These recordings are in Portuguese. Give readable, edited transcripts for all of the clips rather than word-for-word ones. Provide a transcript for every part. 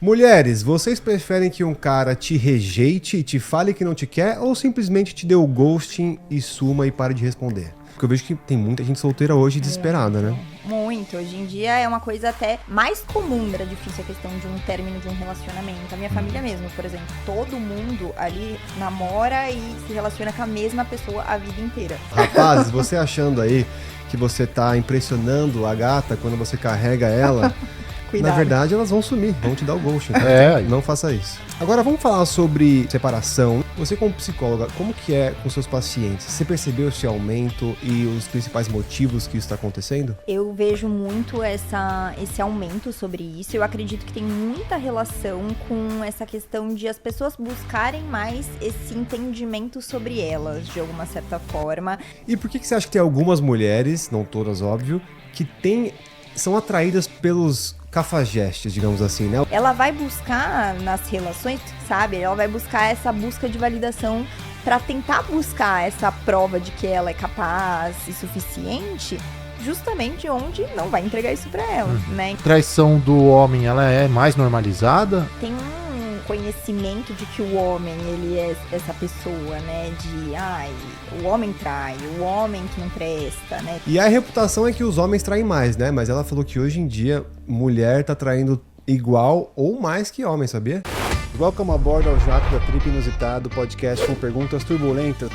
Mulheres, vocês preferem que um cara te rejeite e te fale que não te quer ou simplesmente te dê o ghosting e suma e pare de responder? Porque eu vejo que tem muita gente solteira hoje desesperada, né? Muito. Hoje em dia é uma coisa até mais comum, era difícil a questão de um término de um relacionamento. A minha família mesmo, por exemplo, todo mundo ali namora e se relaciona com a mesma pessoa a vida inteira. Rapazes, você achando aí que você tá impressionando a gata quando você carrega ela... Cuidado. Na verdade, elas vão sumir, vão te dar o ghosting. Tá? Não faça isso. Agora, vamos falar sobre separação. Você, como psicóloga, como que é com seus pacientes? Você percebeu esse aumento e os principais motivos que isso está acontecendo? Eu vejo muito esse aumento sobre isso. Eu acredito que tem muita relação com essa questão de as pessoas buscarem mais esse entendimento sobre elas, de alguma certa forma. E por que você acha que tem algumas mulheres, não todas, óbvio, que são atraídas pelos cafajestes, digamos assim, né? Ela vai buscar nas relações, sabe? Ela vai buscar essa busca de validação para tentar buscar essa prova de que ela é capaz e suficiente, justamente onde não vai entregar isso para ela, né? Traição do homem, ela é mais normalizada? Tem um conhecimento de que o homem, ele é essa pessoa, né? O homem trai, o homem que não presta, né? E a reputação é que os homens traem mais, né? Mas ela falou que hoje em dia, mulher tá traindo igual ou mais que homem, sabia? Welcome aboard ao Jato da Trip Inusitado, podcast com perguntas turbulentas.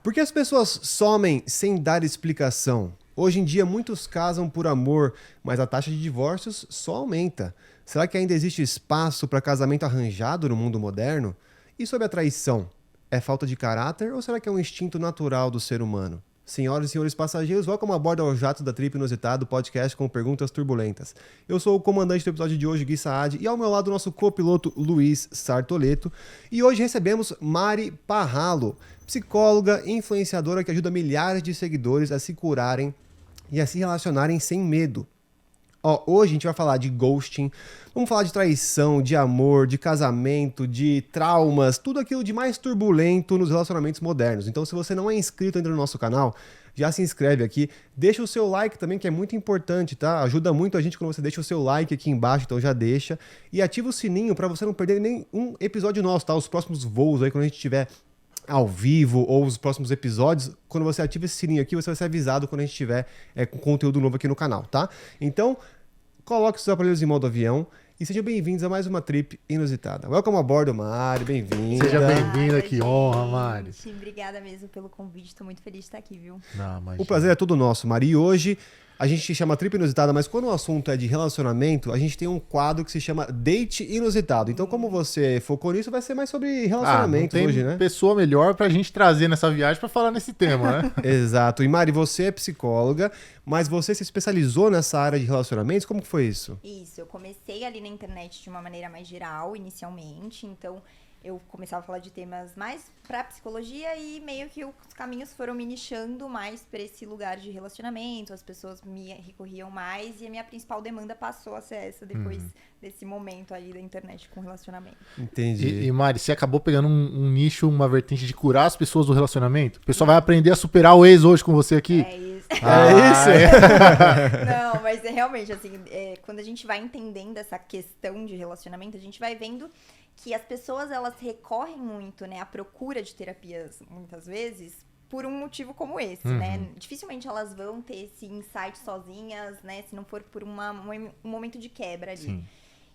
Por que as pessoas somem sem dar explicação? Hoje em dia, muitos casam por amor, mas a taxa de divórcios só aumenta. Será que ainda existe espaço para casamento arranjado no mundo moderno? E sobre a traição? É falta de caráter ou será que é um instinto natural do ser humano? Senhoras e senhores passageiros, welcome aboard ao Jato da Trip Inusitado, podcast com perguntas turbulentas. Eu sou o comandante do episódio de hoje, Gui Saad, e ao meu lado o nosso copiloto Luiz Sartoleto. E hoje recebemos Mari Parralo, psicóloga e influenciadora que ajuda milhares de seguidores a se curarem e a se relacionarem sem medo. Hoje a gente vai falar de ghosting, vamos falar de traição, de amor, de casamento, de traumas, tudo aquilo de mais turbulento nos relacionamentos modernos. Então, se você não é inscrito ainda no nosso canal, já se inscreve aqui, deixa o seu like também, que é muito importante, tá? Ajuda muito a gente quando você deixa o seu like aqui embaixo, então já deixa. E ativa o sininho para você não perder nenhum episódio nosso, tá? Os próximos voos aí, quando a gente tiver ao vivo ou os próximos episódios, quando você ativa esse sininho aqui, você vai ser avisado quando a gente tiver com conteúdo novo aqui no canal, tá? Então, coloque os seus aparelhos em modo avião e sejam bem-vindos a mais uma trip inusitada. Welcome aboard, Mari, bem-vinda. Seja bem-vinda, que honra, Mari. Obrigada mesmo pelo convite, estou muito feliz de estar aqui, viu? O prazer é todo nosso, Mari. E hoje a gente chama trip inusitada, mas quando o assunto é de relacionamento, a gente tem um quadro que se chama Date Inusitado. Então, como você focou nisso, vai ser mais sobre relacionamentos hoje, né? Pessoa melhor pra gente trazer nessa viagem pra falar nesse tema, né? Exato. E Mari, você é psicóloga, mas você se especializou nessa área de relacionamentos. Como que foi isso? Isso, eu comecei ali na internet de uma maneira mais geral, inicialmente, então eu começava a falar de temas mais pra psicologia e meio que os caminhos foram me nichando mais pra esse lugar de relacionamento, as pessoas me recorriam mais e a minha principal demanda passou a ser essa depois desse momento aí da internet com relacionamento. Entendi. E Mari, você acabou pegando um nicho, uma vertente de curar as pessoas do relacionamento? O pessoal vai aprender a superar o ex hoje com você aqui? É isso. Não, mas é realmente assim, quando a gente vai entendendo essa questão de relacionamento, a gente vai vendo que as pessoas, elas recorrem muito, né, à procura de terapias, muitas vezes, por um motivo como esse, né? Dificilmente elas vão ter esse insight sozinhas, né, se não for por um momento de quebra ali. Sim.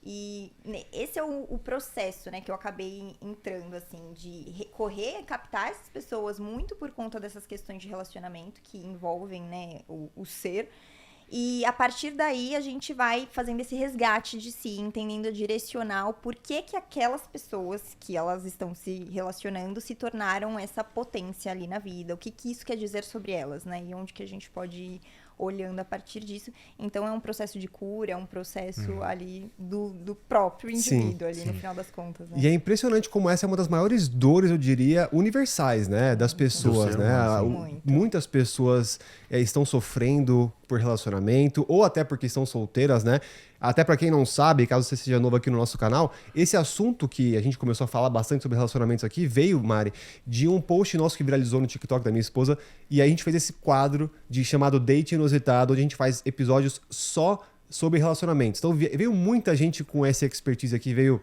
E esse é o processo, né, que eu acabei entrando, assim, de recorrer, captar essas pessoas muito por conta dessas questões de relacionamento que envolvem, né, o ser. E a partir daí a gente vai fazendo esse resgate de si, entendendo direcionar o porquê que aquelas pessoas que elas estão se relacionando se tornaram essa potência ali na vida, o que isso quer dizer sobre elas, né? E onde que a gente pode ir olhando a partir disso. Então é um processo de cura, é um processo ali do próprio indivíduo ali no final das contas, né? E é impressionante como essa é uma das maiores dores, eu diria, universais, né? Das pessoas, né? Muitas pessoas estão sofrendo por relacionamento ou até porque estão solteiras, né? Até pra quem não sabe, caso você seja novo aqui no nosso canal, esse assunto que a gente começou a falar bastante sobre relacionamentos aqui veio, Mari, de um post nosso que viralizou no TikTok da minha esposa. E aí a gente fez esse quadro chamado Date Inusitado, onde a gente faz episódios só sobre relacionamentos. Então veio muita gente com essa expertise aqui, veio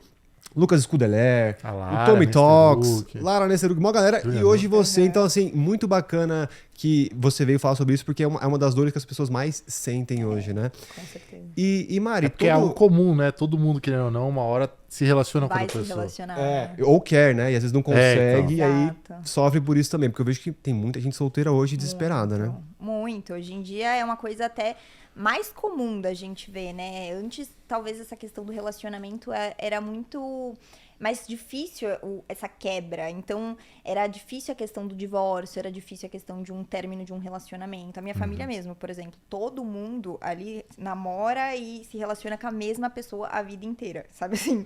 Lucas Scudeler, o Tommy Talks, Lara Nesseruk, uma galera. E hoje você, então assim, muito bacana que você veio falar sobre isso, porque é uma das dores que as pessoas mais sentem hoje, né? Com certeza. E Mari, porque é algo comum, né? Todo mundo, querendo ou não, uma hora se relaciona com outra pessoa. Relacionar. Ou quer, né? E às vezes não consegue, e aí Exato. sofre por isso também. Porque eu vejo que tem muita gente solteira hoje desesperada, né? Muito. Hoje em dia é uma coisa até mais comum da gente ver, né? Antes, talvez essa questão do relacionamento era muito mais difícil essa quebra. Então, era difícil a questão do divórcio, era difícil a questão de um término de um relacionamento. A minha família mesmo, por exemplo, todo mundo ali namora e se relaciona com a mesma pessoa a vida inteira, sabe assim?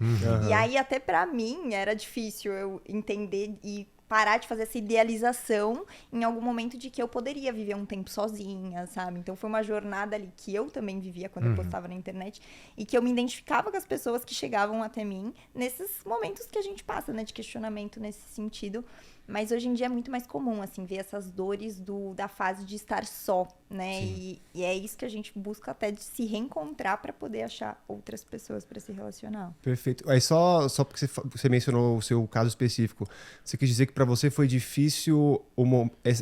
E aí, até pra mim, era difícil eu entender e parar de fazer essa idealização em algum momento de que eu poderia viver um tempo sozinha, sabe? Então foi uma jornada ali que eu também vivia quando eu postava na internet e que eu me identificava com as pessoas que chegavam até mim nesses momentos que a gente passa, né, de questionamento nesse sentido. Mas hoje em dia é muito mais comum, assim, ver essas dores da fase de estar só, né? E é isso que a gente busca até de se reencontrar para poder achar outras pessoas para se relacionar. Perfeito. Aí só porque você mencionou o seu caso específico, você quis dizer que para você foi difícil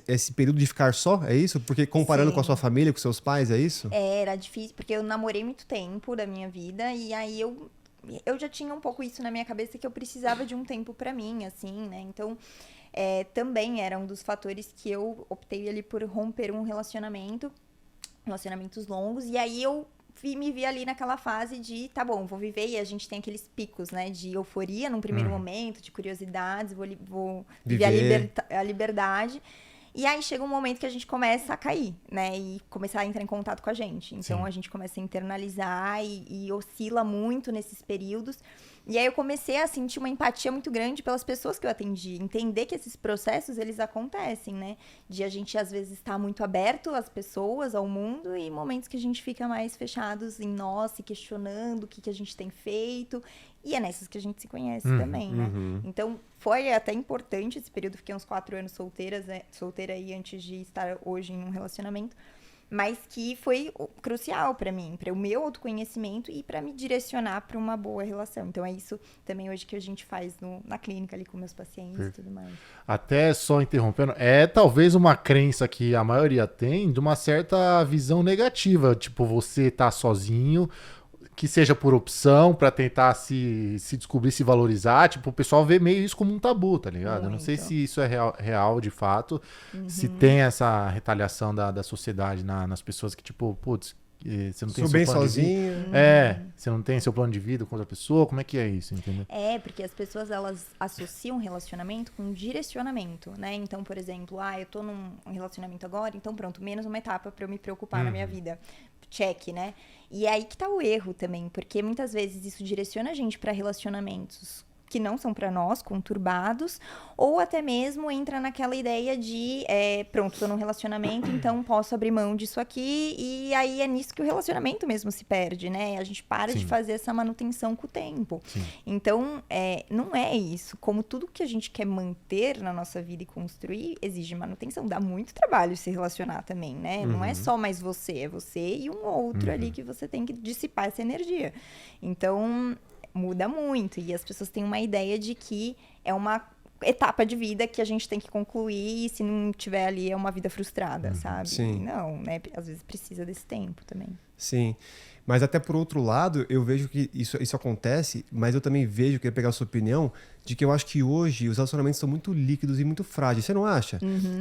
esse período de ficar só, é isso? Porque comparando com a sua família, com seus pais, é isso? Era difícil, porque eu namorei muito tempo da minha vida e aí eu já tinha um pouco isso na minha cabeça que eu precisava de um tempo para mim, assim, né? Então, também era um dos fatores que eu optei ali por romper um relacionamentos longos, e aí eu me vi ali naquela fase de, tá bom, vou viver, e a gente tem aqueles picos, né, de euforia num primeiro momento, de curiosidades, vou viver a liberdade. E aí chega um momento que a gente começa a cair, né? E começar a entrar em contato com a gente. Então a gente começa a internalizar e oscila muito nesses períodos. E aí eu comecei a sentir uma empatia muito grande pelas pessoas que eu atendi. Entender que esses processos, eles acontecem, né? De a gente, às vezes, estar muito aberto às pessoas, ao mundo. E momentos que a gente fica mais fechados em nós, se questionando o que a gente tem feito. E é nessas que a gente se conhece também, né? Então, foi até importante esse período. Fiquei uns 4 anos solteira aí antes de estar hoje em um relacionamento. Mas que foi crucial para mim, para o meu autoconhecimento e para me direcionar para uma boa relação. Então, é isso também hoje que a gente faz na clínica ali com meus pacientes e tudo mais. Até só interrompendo, talvez uma crença que a maioria tem de uma certa visão negativa. Tipo, você tá sozinho, que seja por opção, pra tentar se descobrir, se valorizar. Tipo, o pessoal vê meio isso como um tabu, tá ligado? Muito. Eu não sei se isso é real de fato, se tem essa retaliação da sociedade nas pessoas que, tipo, putz, você não tem Sou seu bem plano sozinho. de vida. Você não tem seu plano de vida com outra pessoa, como é que é isso, entendeu? Porque as pessoas, elas associam relacionamento com direcionamento, né? Então, por exemplo, eu tô num relacionamento agora, então pronto, menos uma etapa pra eu me preocupar na minha vida. Check, né? E é aí que tá o erro também, porque muitas vezes isso direciona a gente pra relacionamentos que não são pra nós, conturbados, ou até mesmo entra naquela ideia de, pronto, tô num relacionamento, então posso abrir mão disso aqui, e aí é nisso que o relacionamento mesmo se perde, né? A gente para de fazer essa manutenção com o tempo. Então, não é isso. Como tudo que a gente quer manter na nossa vida e construir, exige manutenção. Dá muito trabalho se relacionar também, né? Não é só mais você, é você e um outro ali que você tem que dissipar essa energia. Então, muda muito, e as pessoas têm uma ideia de que é uma etapa de vida que a gente tem que concluir, e se não tiver ali é uma vida frustrada, sabe? Sim. E não, né? Às vezes precisa desse tempo também. Sim, mas até por outro lado, eu vejo que isso acontece, mas eu também vejo, queria pegar a sua opinião, de que eu acho que hoje os relacionamentos são muito líquidos e muito frágeis. Você não acha?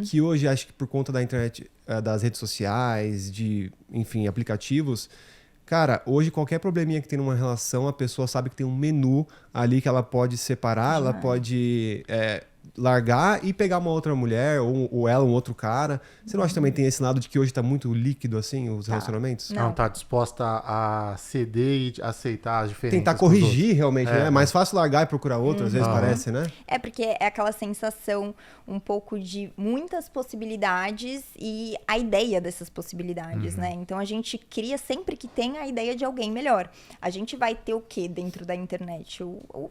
Que hoje, acho que por conta da internet, das redes sociais, enfim, aplicativos, cara, hoje qualquer probleminha que tem numa relação, a pessoa sabe que tem um menu ali que ela pode separar, ela pode largar e pegar uma outra mulher, ou ela, um outro cara. Você não acha que também tem esse lado de que hoje tá muito líquido, assim, os relacionamentos? Não. Não tá disposta a ceder e aceitar as diferenças. Tentar corrigir, realmente, né? É mais fácil largar e procurar outro, às vezes parece, né? É porque é aquela sensação um pouco de muitas possibilidades e a ideia dessas possibilidades, né? Então a gente cria sempre que tem a ideia de alguém melhor. A gente vai ter o quê dentro da internet?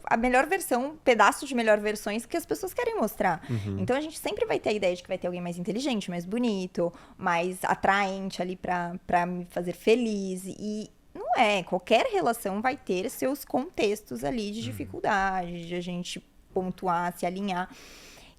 A melhor versão, um pedaço de melhor versões que as pessoas querem mostrar. Então a gente sempre vai ter a ideia de que vai ter alguém mais inteligente, mais bonito, mais atraente ali pra me fazer feliz. E não é. Qualquer relação vai ter seus contextos ali de dificuldade, de a gente pontuar, se alinhar.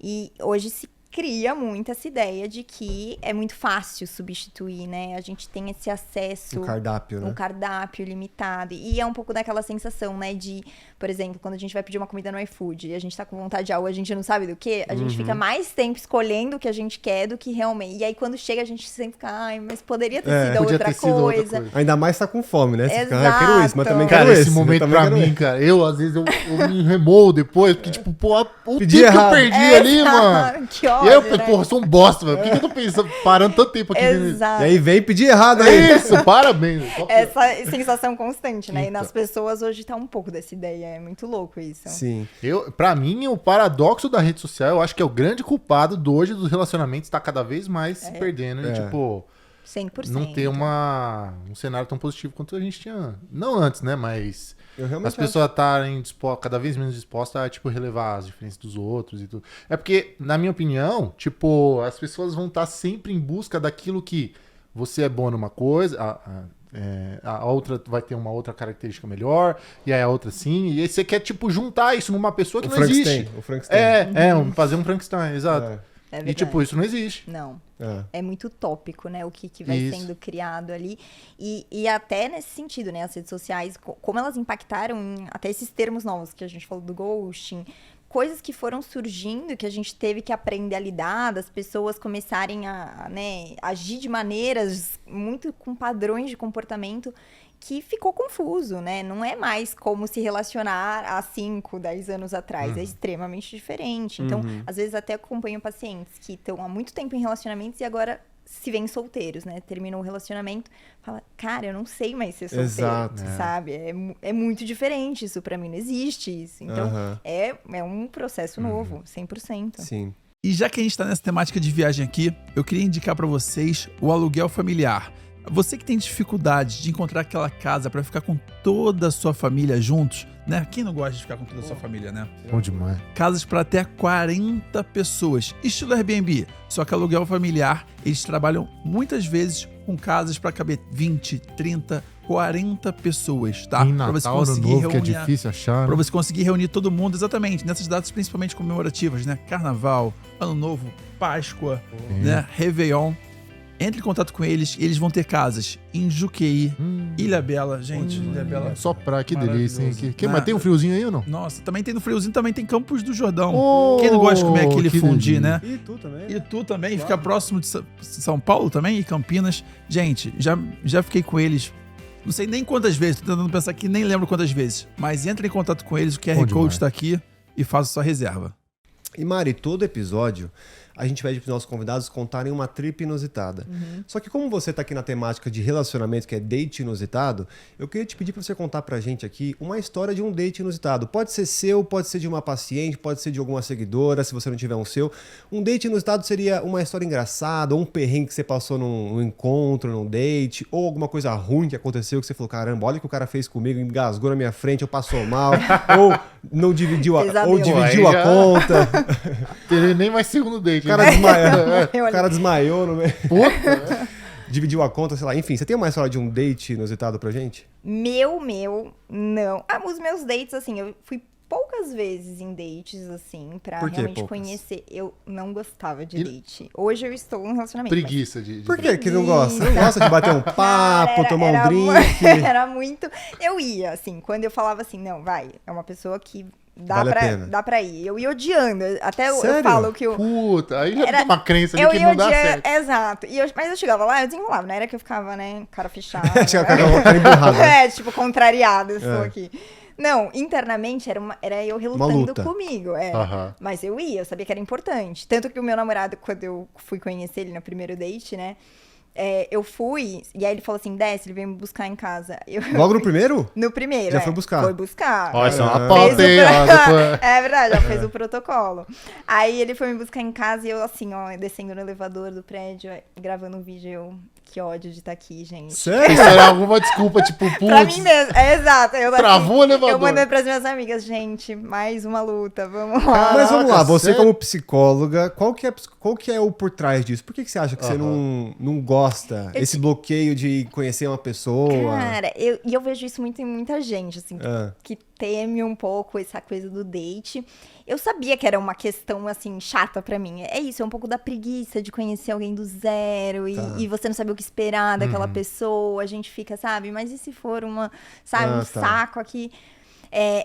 E hoje se cria muito essa ideia de que é muito fácil substituir, né? A gente tem esse acesso... Um cardápio, né? Um cardápio limitado. E é um pouco daquela sensação, né? De, por exemplo, quando a gente vai pedir uma comida no iFood e a gente tá com vontade de algo, a gente não sabe do que, a gente fica mais tempo escolhendo o que a gente quer do que realmente... E aí, quando chega, a gente sempre fica, ai, mas poderia ter sido outra coisa. Ainda mais tá com fome, né? Você Exato. fica, eu quero isso, mas também Cara, quero esse momento pra mim, cara, às vezes eu me remoo depois, porque, tipo, pô, o tempo que eu perdi ali, mano. Que ódio, E aí eu, né? porra, eu sou um bosta, velho. Por que eu tô pensando, parando tanto tempo aqui? Exato. E aí vem pedir errado aí. Isso, parabéns. Essa sensação constante, né? E Então. nas pessoas hoje tá um pouco dessa ideia. É muito louco isso. Sim. Pra mim, o paradoxo da rede social, eu acho que é o grande culpado hoje dos relacionamentos tá cada vez mais se perdendo. E, tipo, 100%. não ter um cenário tão positivo quanto a gente tinha. Não antes, né? Mas Eu realmente as pessoas estarem cada vez menos dispostas a, tipo, relevar as diferenças dos outros e tudo. É porque, na minha opinião, tipo, as pessoas vão estar sempre em busca daquilo que você é bom numa coisa, a outra vai ter uma outra característica melhor, e aí a outra sim, e aí você quer, tipo, juntar isso numa pessoa que não existe. O Frankenstein. Fazer um Frankenstein, exato. É E, verdade. tipo, isso não existe. Não. É. É muito utópico, né? O que vai Isso. sendo criado ali. E até nesse sentido, né? As redes sociais, como elas impactaram até esses termos novos que a gente falou do ghosting, coisas que foram surgindo, que a gente teve que aprender a lidar, das pessoas começarem a, né, agir de maneiras muito com padrões de comportamento que ficou confuso, né? Não é mais como se relacionar há 5, 10 anos atrás. É extremamente diferente. Então, às vezes até acompanho pacientes que estão há muito tempo em relacionamentos e agora se veem solteiros, né? Terminou o relacionamento, fala, cara, eu não sei mais ser solteiro, Exato. sabe? É muito diferente isso, pra mim não existe isso. Então, é um processo novo, 100%. Sim. E já que a gente está nessa temática de viagem aqui, eu queria indicar para vocês o aluguel familiar. Você que tem dificuldade de encontrar aquela casa para ficar com toda a sua família juntos, né? Quem não gosta de ficar com toda a sua família, né? Bom demais. Casas para até 40 pessoas, estilo Airbnb. Só que aluguel familiar, eles trabalham muitas vezes com casas para caber 20, 30, 40 pessoas, tá? Em Pra Natal, Ano Novo, que é reunir difícil achar. Para você conseguir reunir todo mundo, exatamente, nessas datas principalmente comemorativas, né? Carnaval, Ano Novo, Páscoa, né? Réveillon. Entre em contato com eles, eles vão ter casas em Juqueí, Ilha Bela, gente, Ilha Bela. Só pra, que delícia, hein? Maravilhoso. Mas tem um friozinho aí ou não? Nossa, também tem no friozinho, também tem Campos do Jordão. Oh, Quem não gosta de comer aquele que fundi, delícia. né? E tu também. E tu também, Claro. fica próximo de São Paulo também, e Campinas. Gente, já fiquei com eles, não sei nem quantas vezes, tô tentando pensar aqui, nem lembro quantas vezes. Mas entre em contato com eles, o QR Bom Code demais. tá aqui e faça sua reserva. E Mari, todo episódio a gente pede para os nossos convidados contarem uma trip inusitada. Só que como você está aqui na temática de relacionamento, que é date inusitado, eu queria te pedir para você contar para a gente aqui uma história de um date inusitado. Pode ser seu, pode ser de uma paciente, pode ser de alguma seguidora, se você não tiver um seu. Um date inusitado seria uma história engraçada, ou um perrengue que você passou num encontro, num date, ou alguma coisa ruim que aconteceu que você falou, caramba, olha o que o cara fez comigo, engasgou na minha frente, eu passou mal, ou não dividiu Pesadelo. dividiu Aí a já- conta. Teria nem mais segundo date. O cara desmaiou, Eu o cara desmaiou no meio. Puta, Dividiu a conta, sei lá. Enfim, você tem uma história de um date inusitado pra gente? Meu, não. Os meus dates, assim, eu fui poucas vezes em dates, assim, pra Por que realmente poucas? conhecer. Eu não gostava de E- date. Hoje eu estou em um relacionamento. preguiça de... Por que que não gosta? Você não gosta de bater um papo, Cara, tomar um era drink? Era muito... Eu ia, assim, quando eu falava assim, não, vai, é uma pessoa que Vale a pena. dá pra ir. Eu ia odiando. Até eu Sério? falo que eu... Puta, aí já Era- tem uma crença ali Eu que ia não dá odiar, certo. exato. Mas eu chegava lá, eu desenrolava. Não era que eu ficava, né, cara fechada. Tinha o cara emburrado, né? É, tipo, contrariada, estou aqui. Não, internamente era eu relutando luta. comigo. Aham. Mas eu ia, eu sabia que era importante. Tanto que o meu namorado, quando eu fui conhecer ele no primeiro date, né? Eu fui, e aí ele falou assim, desce, ele veio me buscar em casa. Logo no primeiro? No primeiro, Já foi buscar? Foi buscar. Ó, isso é uma Ah. pauta, hein? Ó, depois- É verdade, já fez o protocolo. Aí ele foi me buscar em casa e eu assim, ó, descendo no elevador do prédio, gravando um vídeo, que ódio de estar aqui, gente. Sério? Isso era alguma desculpa, tipo, Pra mim putz, mesmo, exato. Eu, travou o elevador. Eu mandei pras minhas amigas, gente, mais uma luta, vamos lá. Mas vamos lá, você sério? como psicóloga, qual que é o por trás disso? Por que você acha que você não gosta? Esse bloqueio de conhecer uma pessoa? Cara, eu vejo isso muito em muita gente, assim, Ah. que teme um pouco essa coisa do date. Eu sabia que era uma questão, assim, chata pra mim. É isso, é um pouco da preguiça de conhecer alguém do zero e você não sabe o que esperar daquela pessoa. A gente fica, sabe, mas e se for Ah, um tá. saco aqui?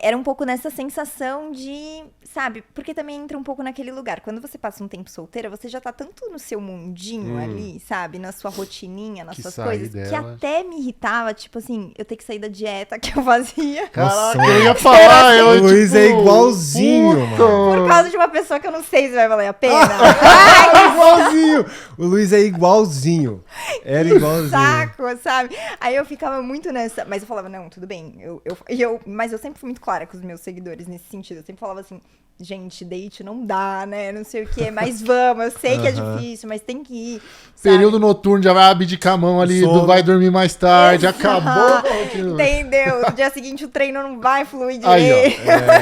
Era um pouco nessa sensação de, sabe, porque também entra um pouco naquele lugar. Quando você passa um tempo solteira, você já tá tanto no seu mundinho ali, sabe? Na sua rotininha, nas Que suas sair coisas, que dela. até me irritava, tipo assim, eu ter que sair da dieta que eu fazia. Caraca, Nossa, eu ia falar, eu, O Luiz tipo, é igualzinho, puta. Por causa de uma pessoa que eu não sei se vai valer a pena. É igualzinho! O Luiz é igualzinho. Era igualzinho. Saco, sabe? Aí eu ficava muito nessa. Mas eu falava, não, tudo bem. Mas eu sempre fui muito clara com os meus seguidores nesse sentido. Eu sempre falava assim, gente, date não dá, né? Não sei o quê, mas vamos. Eu sei que é difícil, mas tem que ir. Sabe? Período noturno, já vai abdicar a mão ali, Sono. vai dormir mais tarde, Exato. acabou. a rotina. Entendeu? No dia seguinte o treino não vai fluir Aí, ó. direito.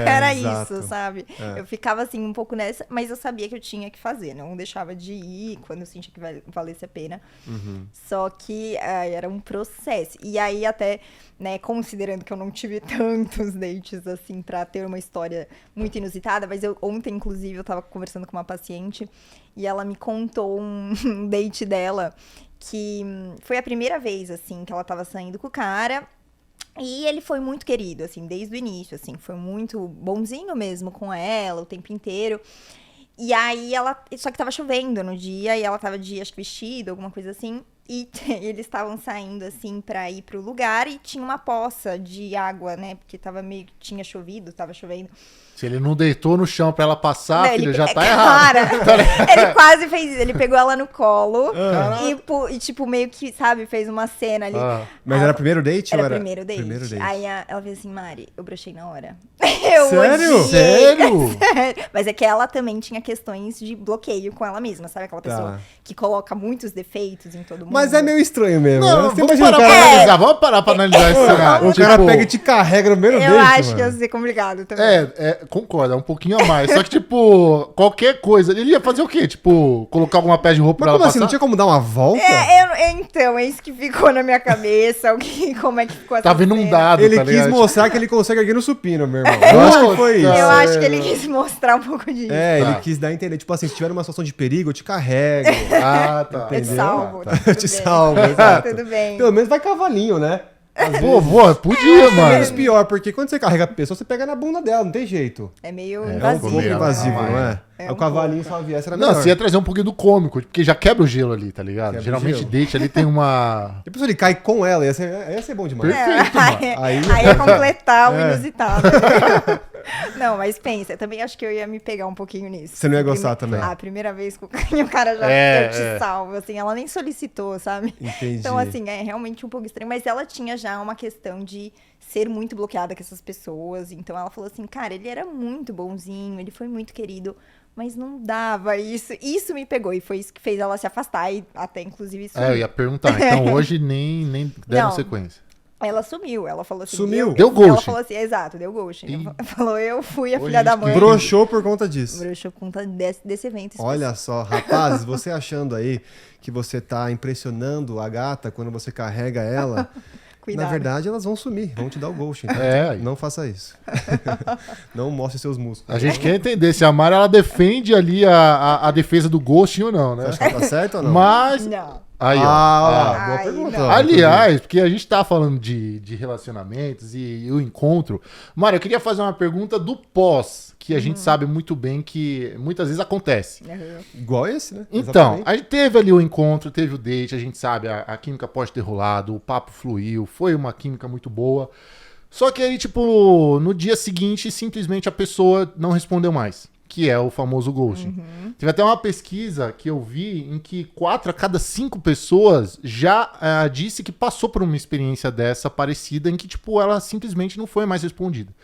Era exato. isso, sabe? Eu ficava assim um pouco nessa, mas eu sabia que eu tinha que fazer. Não deixava de ir quando eu sentia que valesse a pena. Só que era um processo. E aí até, né, considerando que eu não tive tantos dates assim pra ter uma história muito inusitada, mas ontem, inclusive, eu tava conversando com uma paciente e ela me contou um date dela que foi a primeira vez, assim, que ela tava saindo com o cara. E ele foi muito querido, assim, desde o início, assim. Foi muito bonzinho mesmo com ela o tempo inteiro. E aí só que tava chovendo no dia e ela tava de, acho que vestido, alguma coisa assim. E eles estavam saindo, assim, pra ir pro lugar e tinha uma poça de água, né? Porque tinha chovido, tava chovendo. Se ele não deitou no chão pra ela passar, Não, filho, já tá errado. Cara, ele quase fez isso. Ele pegou ela no colo Caraca. e, tipo, meio que, sabe, fez uma cena ali. Ah. Mas era primeiro date? Era ou o primeiro date. Primeiro date. Aí ela fez assim, Mari, eu brochei na hora. Eu Sério? odiei. Sério? Sério. Mas é que ela também tinha questões de bloqueio com ela mesma, sabe? Aquela pessoa que coloca muitos defeitos em todo mundo. Mas é meio estranho mesmo. Não, né? Você vamos imagina parar o pra cara, analisar. Vamos parar pra analisar esse cenário. o cara Tipo, pega e te carrega no primeiro Eu date, acho que ia mano. ser complicado também. concordo, é um pouquinho a mais. Só que, tipo, qualquer coisa. Ele ia fazer o quê? Tipo, colocar alguma peça de roupa Mas pra ela como assim? passar? Não tinha como dar uma volta? Então, é isso que ficou na minha cabeça. Como é que ficou essa Tava cena. inundado, Ele tá quis ligado? mostrar que ele consegue erguer no supino, meu irmão. Eu acho que foi isso. Eu acho que ele quis mostrar um pouco disso. É, ele Tá. quis dar a entender. Tipo assim, se tiver uma situação de perigo, eu te carrego. Ah, tá. Eu te salvo. Tá. tudo Eu te bem. salvo, exato. Tudo bem. Pelo menos vai cavalinho, né? Pô, podia, mano. Menos pior, porque quando você carrega a pessoa, você pega na bunda dela, não tem jeito. É meio É um invasivo. pouco invasivo, né? não é? É o um cavalinho pouco. só viesse era Não, melhor. você ia trazer um pouquinho do cômico, porque já quebra o gelo ali, tá ligado? Quebra o Geralmente gelo. date ali tem uma... Depois ele cai com ela, ia ser bom demais. Perfeito. Aí, Aí- é completar o É. inusitado. Não, mas pensa, eu também acho que eu ia me pegar um pouquinho nisso. Você não ia gostar também? A primeira vez que o cara já eu te salvo, assim, ela nem solicitou, sabe? Entendi. Então, assim, é realmente um pouco estranho. Mas ela tinha já uma questão de ser muito bloqueada com essas pessoas. Então ela falou assim, cara, ele era muito bonzinho, ele foi muito querido, mas não dava isso. Isso me pegou e foi isso que fez ela se afastar e até, inclusive, isso. eu ia perguntar. Então hoje nem deram Não. sequência. Ela sumiu, ela falou assim... Sumiu? Deu ghost. Ela falou assim, exato, deu ghost. Ela falou, eu fui a Hoje filha a da gente mãe. Broxou por conta disso. Broxou por conta desse evento. Olha só, rapazes, você achando aí que você tá impressionando a gata quando você carrega ela, Cuidado. na verdade elas vão sumir, vão te dar o ghost. Então não faça isso. Não mostre seus músculos. A gente quer entender se a Mari, ela defende ali a defesa do ghosting ou não, né? Acho que tá certo ou não? Mas... Não. Aí, ó. boa Ai, pergunta. não. Aliás, porque a gente tá falando de relacionamentos e o encontro. Mário, eu queria fazer uma pergunta do pós, que a gente sabe muito bem que muitas vezes acontece. Igual esse, né? Então, Exatamente. a gente teve ali o encontro, teve o date, a gente sabe, a química pode ter rolado, o papo fluiu, foi uma química muito boa. Só que aí, tipo, no dia seguinte, simplesmente a pessoa não respondeu mais. Que é o famoso ghosting. Teve até uma pesquisa que eu vi em que 4 a cada 5 pessoas já disse que passou por uma experiência dessa parecida, em que, tipo, ela simplesmente não foi mais respondida.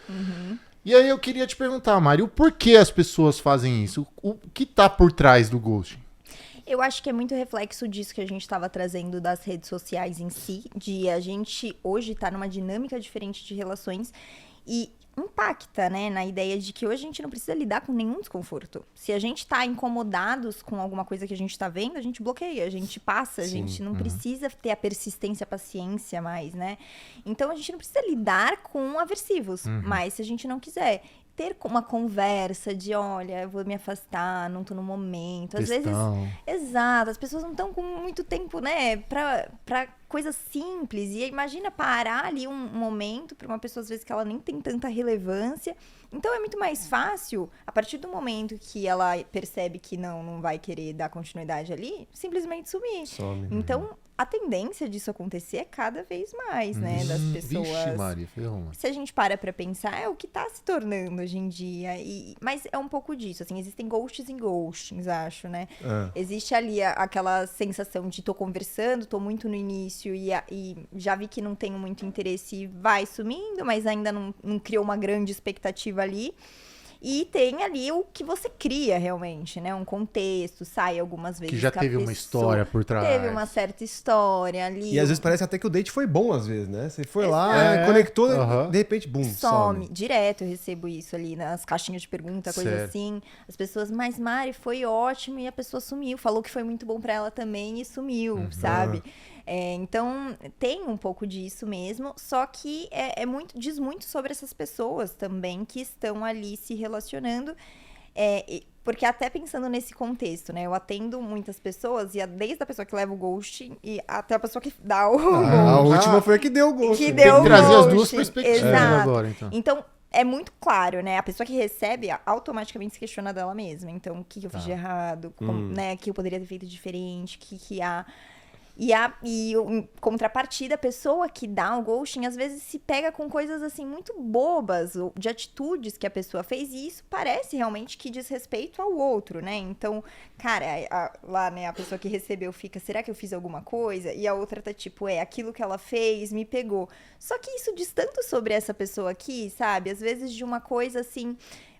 E aí eu queria te perguntar, Mari, o porquê as pessoas fazem isso? O que tá por trás do ghosting? Eu acho que é muito reflexo disso que a gente estava trazendo das redes sociais em si, de a gente hoje tá numa dinâmica diferente de relações e impacta, né, na ideia de que hoje a gente não precisa lidar com nenhum desconforto. Se a gente tá incomodados com alguma coisa que a gente tá vendo, a gente bloqueia, a gente passa, a gente não precisa ter a persistência, a paciência mais, né? Então a gente não precisa lidar com aversivos, mas se a gente não quiser ter uma conversa de, olha, eu vou me afastar, não tô no momento. Às vezes, exato, as pessoas não estão com muito tempo, né, pra coisas simples. E imagina parar ali um momento pra uma pessoa, às vezes, que ela nem tem tanta relevância. Então, é muito mais fácil, a partir do momento que ela percebe que não vai querer dar continuidade ali, simplesmente sumir. Some. Então, a tendência disso acontecer é cada vez mais, né, das pessoas. Vixe, Maria, ferrou. Se a gente para pra pensar, é o que tá se tornando hoje em dia. Mas é um pouco disso, assim, existem ghosts e ghostings, acho, né? Existe ali aquela sensação de tô conversando, tô muito no início e já vi que não tenho muito interesse e vai sumindo, mas ainda não criou uma grande expectativa ali. E tem ali o que você cria realmente, né? Um contexto, sai algumas vezes. Que já teve uma história por trás. Teve uma certa história ali. E às vezes parece até que o date foi bom, às vezes, né? Você foi lá, conectou, de repente, bum, some. Direto eu recebo isso ali nas caixinhas de pergunta, coisa assim. As pessoas, mas Mari, foi ótimo, e a pessoa sumiu. Falou que foi muito bom pra ela também e sumiu, sabe? Então, tem um pouco disso mesmo, só que diz muito sobre essas pessoas também que estão ali se relacionando, porque até pensando nesse contexto, né, eu atendo muitas pessoas, e desde a pessoa que leva o ghost e até a pessoa que dá o ghost. A última foi a que deu o ghost. Que deu o ghost. Trazer as duas perspectivas agora, então. Então, é muito claro, né? A pessoa que recebe automaticamente se questiona dela mesma. Então, o que eu fiz de errado? Né? O que eu poderia ter feito diferente? O que há... E em contrapartida, a pessoa que dá o ghosting, às vezes se pega com coisas assim muito bobas, de atitudes que a pessoa fez, e isso parece realmente que diz respeito ao outro, né? Então, cara, lá, né, a pessoa que recebeu fica, será que eu fiz alguma coisa? E a outra tá tipo, aquilo que ela fez me pegou. Só que isso diz tanto sobre essa pessoa aqui, sabe? Às vezes de uma coisa assim...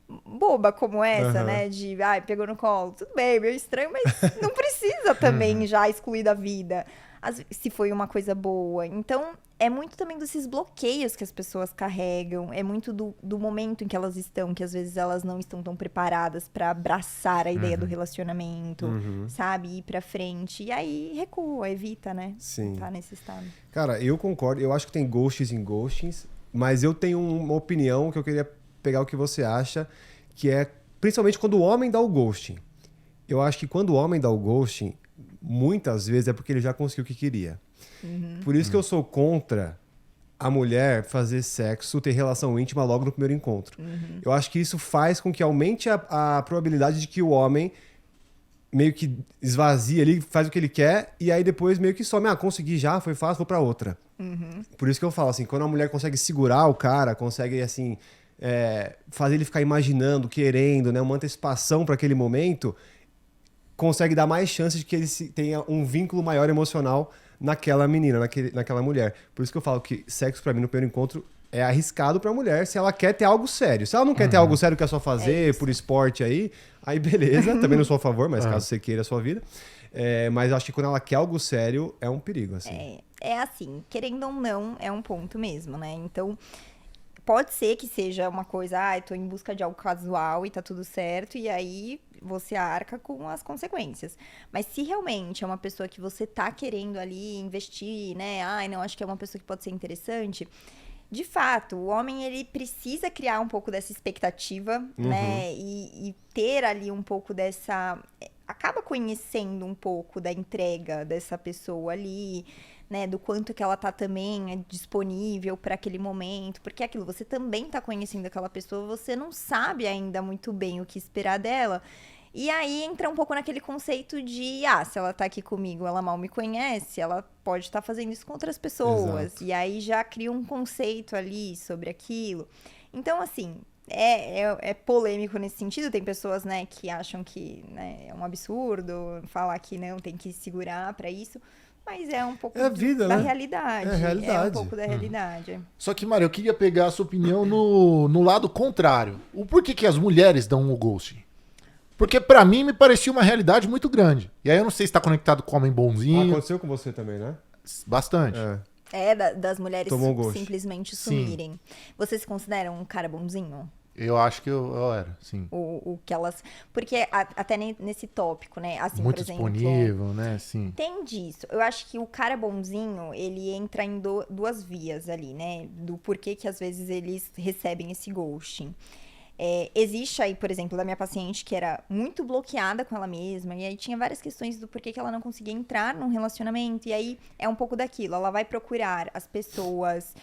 boba como essa, né, de, pegou no colo, tudo bem, meio estranho, mas não precisa também já excluir da vida, se foi uma coisa boa. Então, é muito também desses bloqueios que as pessoas carregam, é muito do momento em que elas estão, que às vezes elas não estão tão preparadas pra abraçar a ideia do relacionamento, sabe, ir pra frente, e aí recua, evita, né, tá nesse estado. Cara, eu concordo, eu acho que tem ghosts e ghostings, mas eu tenho uma opinião que eu queria pegar o que você acha, que é principalmente quando o homem dá o ghosting. Eu acho que quando o homem dá o ghosting, muitas vezes é porque ele já conseguiu o que queria. Por isso que eu sou contra a mulher fazer sexo, ter relação íntima logo no primeiro encontro. Eu acho que isso faz com que aumente a probabilidade de que o homem meio que esvazia ali, faz o que ele quer, e aí depois meio que some. Consegui já, foi fácil, vou pra outra. Por isso que eu falo assim, quando a mulher consegue segurar o cara, consegue assim... fazer ele ficar imaginando, querendo, né, uma antecipação para aquele momento, consegue dar mais chances de que ele tenha um vínculo maior emocional naquela menina, naquela mulher. Por isso que eu falo que sexo para mim no primeiro encontro é arriscado para a mulher se ela quer ter algo sério. Se ela não quer ter algo sério que é só fazer por esporte aí beleza, também não sou a favor, mas caso você queira a sua vida. Mas eu acho que quando ela quer algo sério, é um perigo, assim. É assim, querendo ou não, é um ponto mesmo, né? Então... pode ser que seja uma coisa, tô em busca de algo casual e tá tudo certo, e aí você arca com as consequências. Mas se realmente é uma pessoa que você tá querendo ali investir, né? Não, acho que é uma pessoa que pode ser interessante. De fato, o homem, ele precisa criar um pouco dessa expectativa, né? E ter ali um pouco dessa... acaba conhecendo um pouco da entrega dessa pessoa ali... né, do quanto que ela tá também disponível para aquele momento, porque é aquilo, você também tá conhecendo aquela pessoa, você não sabe ainda muito bem o que esperar dela, E aí entra um pouco naquele conceito de, se ela tá aqui comigo, ela mal me conhece, ela pode estar fazendo isso com outras pessoas. Exato. E aí já cria um conceito ali sobre aquilo. Então, assim, é polêmico nesse sentido. Tem pessoas, né, que acham que, né, é um absurdo falar que não, tem que segurar pra isso. Mas é um pouco É a vida, da né? realidade. É a realidade. É um pouco da realidade. Só que, Mari, eu queria pegar a sua opinião no lado contrário. O porquê que as mulheres dão o ghosting? Porque pra mim me parecia uma realidade muito grande. E aí eu não sei se tá conectado com o homem bonzinho. Aconteceu com você também, né? Bastante. Das mulheres Tomou um gosto. simplesmente Sim. sumirem. Você se considera um cara bonzinho? Eu acho que eu era, sim. O que elas... Porque até nesse tópico, né? Assim, Muito por exemplo... disponível, né? Sim. Tem disso. Eu acho que o cara bonzinho, ele entra em duas vias ali, né? Do porquê que às vezes eles recebem esse ghosting. Existe aí, por exemplo, da minha paciente que era muito bloqueada com ela mesma, e aí tinha várias questões do porquê que ela não conseguia entrar num relacionamento, e aí é um pouco daquilo, ela vai procurar as pessoas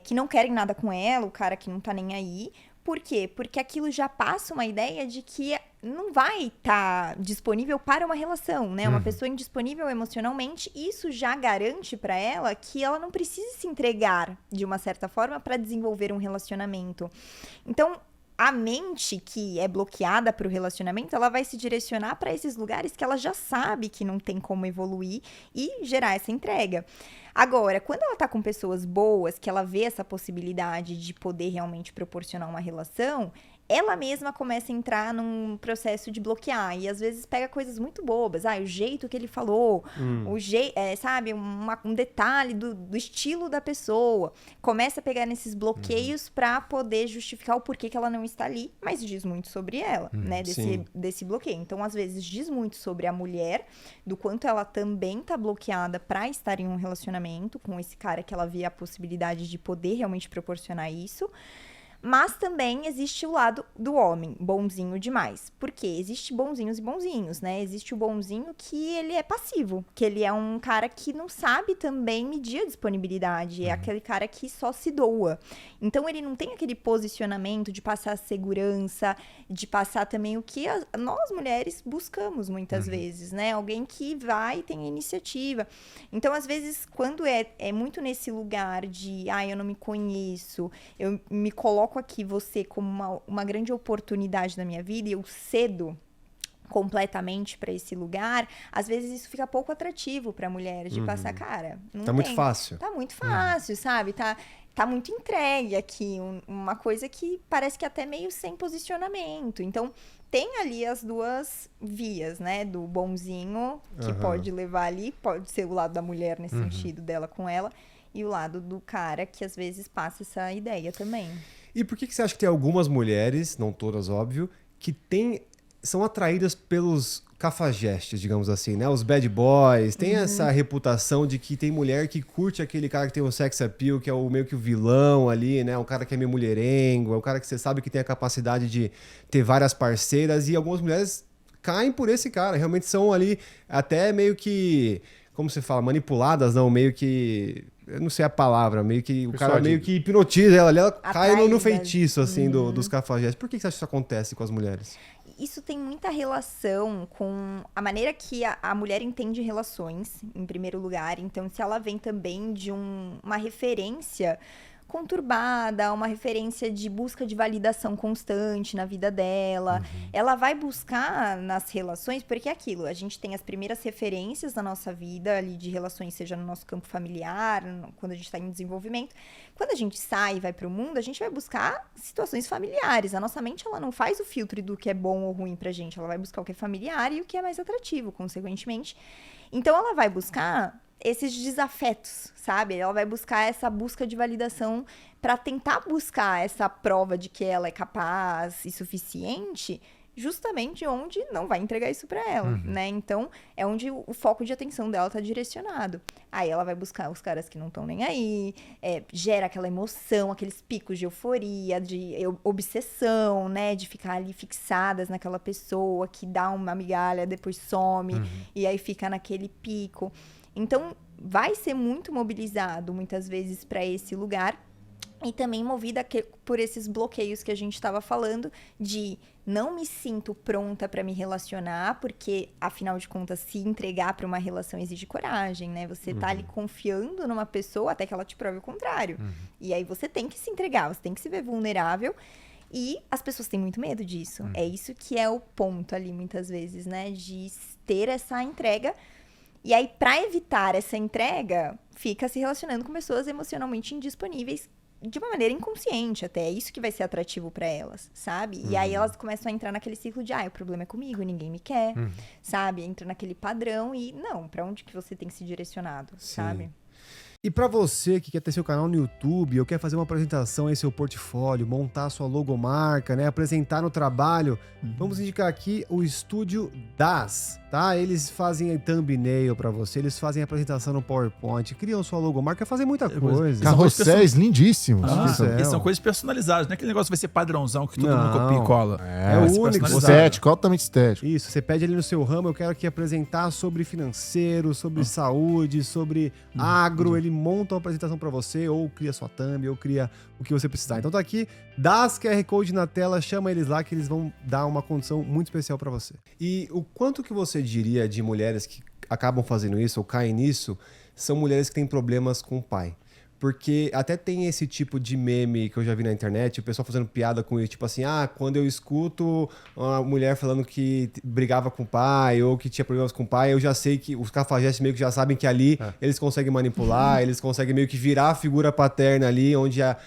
que não querem nada com ela, o cara que não tá nem aí. Por quê? Porque aquilo já passa uma ideia de que não vai estar disponível para uma relação, né? Uma pessoa indisponível emocionalmente, isso já garante para ela que ela não precisa se entregar de uma certa forma para desenvolver um relacionamento. Então, a mente que é bloqueada para o relacionamento, ela vai se direcionar para esses lugares que ela já sabe que não tem como evoluir e gerar essa entrega. Agora, quando ela tá com pessoas boas, que ela vê essa possibilidade de poder realmente proporcionar uma relação, ela mesma começa a entrar num processo de bloquear. E às vezes pega coisas muito bobas. O jeito que ele falou, sabe, um detalhe do estilo da pessoa. Começa a pegar nesses bloqueios pra poder justificar o porquê que ela não está ali, mas diz muito sobre ela, né, desse bloqueio. Então, às vezes, diz muito sobre a mulher, do quanto ela também tá bloqueada pra estar em um relacionamento com esse cara que ela vê a possibilidade de poder realmente proporcionar isso. Mas também existe o lado do homem, bonzinho demais. Porque existe bonzinhos e bonzinhos, né? Existe o bonzinho que ele é passivo, que ele é um cara que não sabe também medir a disponibilidade, é aquele cara que só se doa. Então ele não tem aquele posicionamento de passar segurança, de passar também o que nós mulheres buscamos muitas vezes, né? Alguém que vai e tem a iniciativa. Então, às vezes, quando é muito nesse lugar de, eu não me conheço, eu me coloco aqui você como uma grande oportunidade da minha vida e eu cedo completamente para esse lugar, às vezes isso fica pouco atrativo para a mulher de passar, cara, não Tá muito fácil. Tá muito fácil, sabe? Tá muito entregue aqui, uma coisa que parece que até meio sem posicionamento. Então, tem ali as duas vias, né? Do bonzinho, que pode levar ali, pode ser o lado da mulher nesse sentido dela com ela, e o lado do cara que às vezes passa essa ideia também. E por que você acha que tem algumas mulheres, não todas, óbvio, que são atraídas pelos cafajestes, digamos assim, né? Os bad boys, tem essa reputação de que tem mulher que curte aquele cara que tem um sex appeal, que é meio que o vilão ali, né? O cara que é meio mulherengo, é o cara que você sabe que tem a capacidade de ter várias parceiras, e algumas mulheres caem por esse cara, realmente são ali até meio que, como você fala, manipuladas, não, meio que... Eu não sei a palavra, meio que o cara meio que hipnotiza ela ali, ela cai no feitiço, assim, dos cafajestes. Por que você acha que isso acontece com as mulheres? Isso tem muita relação com a maneira que a mulher entende relações, em primeiro lugar. Então, se ela vem também de uma referência conturbada, uma referência de busca de validação constante na vida dela. Ela vai buscar nas relações, porque é aquilo, a gente tem as primeiras referências da nossa vida ali de relações, seja no nosso campo familiar, quando a gente está em desenvolvimento. Quando a gente sai e vai para o mundo, a gente vai buscar situações familiares. A nossa mente, ela não faz o filtro do que é bom ou ruim pra gente, ela vai buscar o que é familiar e o que é mais atrativo, consequentemente. Então, ela vai buscar esses desafetos, sabe? Ela vai buscar essa busca de validação para tentar buscar essa prova de que ela é capaz e suficiente, justamente onde não vai entregar isso para ela, né? Então, é onde o foco de atenção dela tá direcionado. Aí ela vai buscar os caras que não estão nem aí, gera aquela emoção, aqueles picos de euforia, de obsessão, né? De ficar ali fixadas naquela pessoa que dá uma migalha, depois some, e aí fica naquele pico. Então, vai ser muito mobilizado, muitas vezes, para esse lugar. E também movida por esses bloqueios que a gente estava falando, de não me sinto pronta para me relacionar, porque, afinal de contas, se entregar para uma relação exige coragem, né? Você tá ali confiando numa pessoa até que ela te prove o contrário. E aí você tem que se entregar, você tem que se ver vulnerável. E as pessoas têm muito medo disso. É isso que é o ponto ali, muitas vezes, né? De ter essa entrega. E aí, para evitar essa entrega, fica se relacionando com pessoas emocionalmente indisponíveis, de uma maneira inconsciente até. É isso que vai ser atrativo pra elas, sabe? E aí elas começam a entrar naquele ciclo de, o problema é comigo, ninguém me quer, sabe? Entra naquele padrão e, não, pra onde que você tem que ser direcionado, sabe? E para você que quer ter seu canal no YouTube ou quer fazer uma apresentação em seu portfólio, montar sua logomarca, né, apresentar no trabalho, vamos indicar aqui o Estúdio Das, tá? Eles fazem thumbnail para você, eles fazem apresentação no PowerPoint, criam sua logomarca, fazem muita coisa. Carrosséis lindíssimos. E são coisas personalizadas, não é aquele negócio que vai ser padrãozão que todo mundo copia e cola. É Vai ser único. personalizado. Estético, altamente estético. Isso, você pede ali no seu ramo, eu quero aqui apresentar sobre financeiro, sobre saúde, sobre agro, ele monta uma apresentação para você, ou cria sua thumb, ou cria o que você precisar. Então tá aqui, dá as QR Code na tela, chama eles lá que eles vão dar uma condição muito especial para você. E o quanto que você diria de mulheres que acabam fazendo isso, ou caem nisso, são mulheres que têm problemas com o pai? Porque até tem esse tipo de meme que eu já vi na internet, o pessoal fazendo piada com isso, tipo assim, quando eu escuto uma mulher falando que brigava com o pai ou que tinha problemas com o pai, eu já sei que os cafajestes meio que já sabem que ali eles conseguem manipular, eles conseguem meio que virar a figura paterna ali, onde a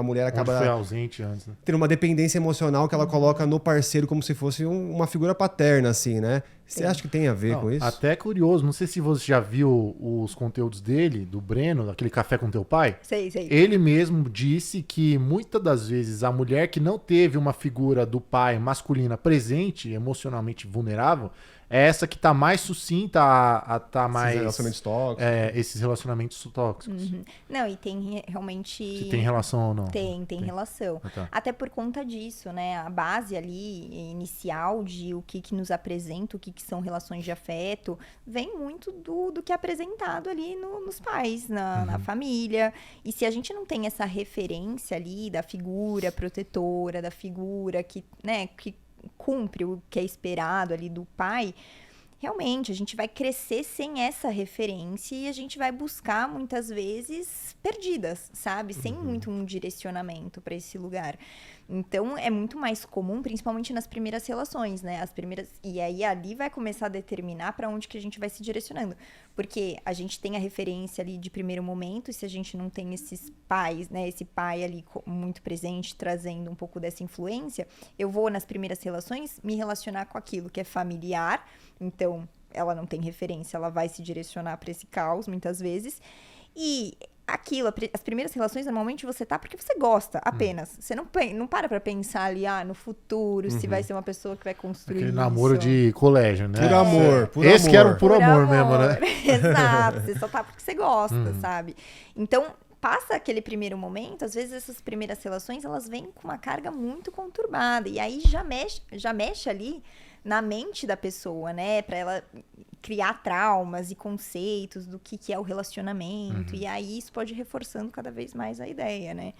mulher acaba Foi ausente antes, né? tendo uma dependência emocional que ela coloca no parceiro como se fosse uma figura paterna, assim, né? Você acha que tem a ver com isso? Até curioso, não sei se você já viu os conteúdos dele, do Breno, aquele Café com Teu Pai. Sei. Ele mesmo disse que muitas das vezes a mulher que não teve uma figura do pai masculina presente, emocionalmente vulnerável, é essa que tá mais sucinta a tá mais... Relacionamentos tóxicos. Esses relacionamentos tóxicos. Não, e tem realmente... Se tem relação ou não. Tem relação. Tá. Até por conta disso, né? A base ali, inicial de o que nos apresenta, o que são relações de afeto, vem muito do que é apresentado ali nos pais, na família. E se a gente não tem essa referência ali da figura protetora, da figura que cumpre o que é esperado ali do pai, realmente a gente vai crescer sem essa referência e a gente vai buscar muitas vezes perdidas, sabe? Sem muito um direcionamento para esse lugar. Então é muito mais comum, principalmente nas primeiras relações, né? E aí ali vai começar a determinar para onde que a gente vai se direcionando. Porque a gente tem a referência ali de primeiro momento, e se a gente não tem esses pais, né? Esse pai ali muito presente, trazendo um pouco dessa influência, eu vou nas primeiras relações me relacionar com aquilo que é familiar. Então, ela não tem referência, ela vai se direcionar para esse caos, muitas vezes. E as primeiras relações, normalmente, você tá porque você gosta, apenas. Você não para pra pensar ali, no futuro, se vai ser uma pessoa que vai construir Aquele isso. namoro de colégio, né? Por amor, por Esse amor. que era o por amor mesmo, né? Exato, você só tá porque você gosta, sabe? Então, passa aquele primeiro momento, às vezes essas primeiras relações, elas vêm com uma carga muito conturbada. E aí já mexe ali na mente da pessoa, né? Pra ela criar traumas e conceitos do que é o relacionamento. E aí isso pode ir reforçando cada vez mais a ideia, né?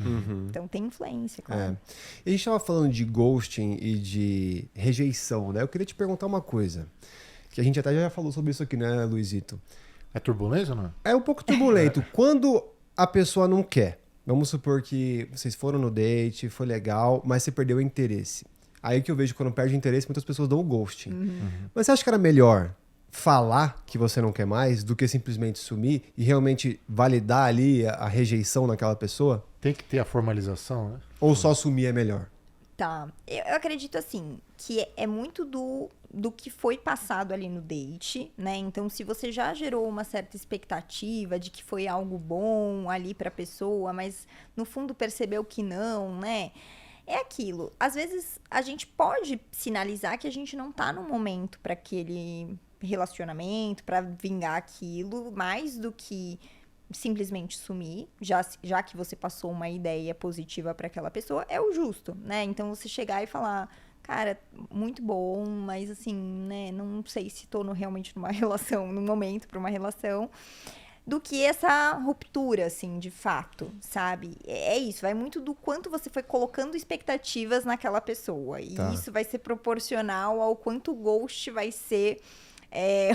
Então tem influência, claro. E a gente estava falando de ghosting e de rejeição, né? Eu queria te perguntar uma coisa, que a gente até já falou sobre isso aqui, né, Luizito? É turbulência ou não? É um pouco turbulento. Quando a pessoa não quer, vamos supor que vocês foram no date, foi legal, mas você perdeu o interesse. Aí que eu vejo que quando perde interesse, muitas pessoas dão o ghosting. Mas você acha que era melhor falar que você não quer mais do que simplesmente sumir e realmente validar ali a rejeição naquela pessoa? Tem que ter a formalização, né? Ou só sumir é melhor? Tá. Eu acredito, assim, que é muito do que foi passado ali no date, né? Então, se você já gerou uma certa expectativa de que foi algo bom ali pra pessoa, mas no fundo percebeu que não, né? É aquilo. Às vezes, a gente pode sinalizar que a gente não tá no momento para aquele relacionamento, para vingar aquilo, mais do que simplesmente sumir, já que você passou uma ideia positiva para aquela pessoa, é o justo, né? Então, você chegar e falar, cara, muito bom, mas assim, né, não sei se tô realmente numa relação, num momento para uma relação. do que essa ruptura, assim, de fato, sabe? É isso, vai muito do quanto você foi colocando expectativas naquela pessoa. E Tá. isso vai ser proporcional ao quanto o ghost vai ser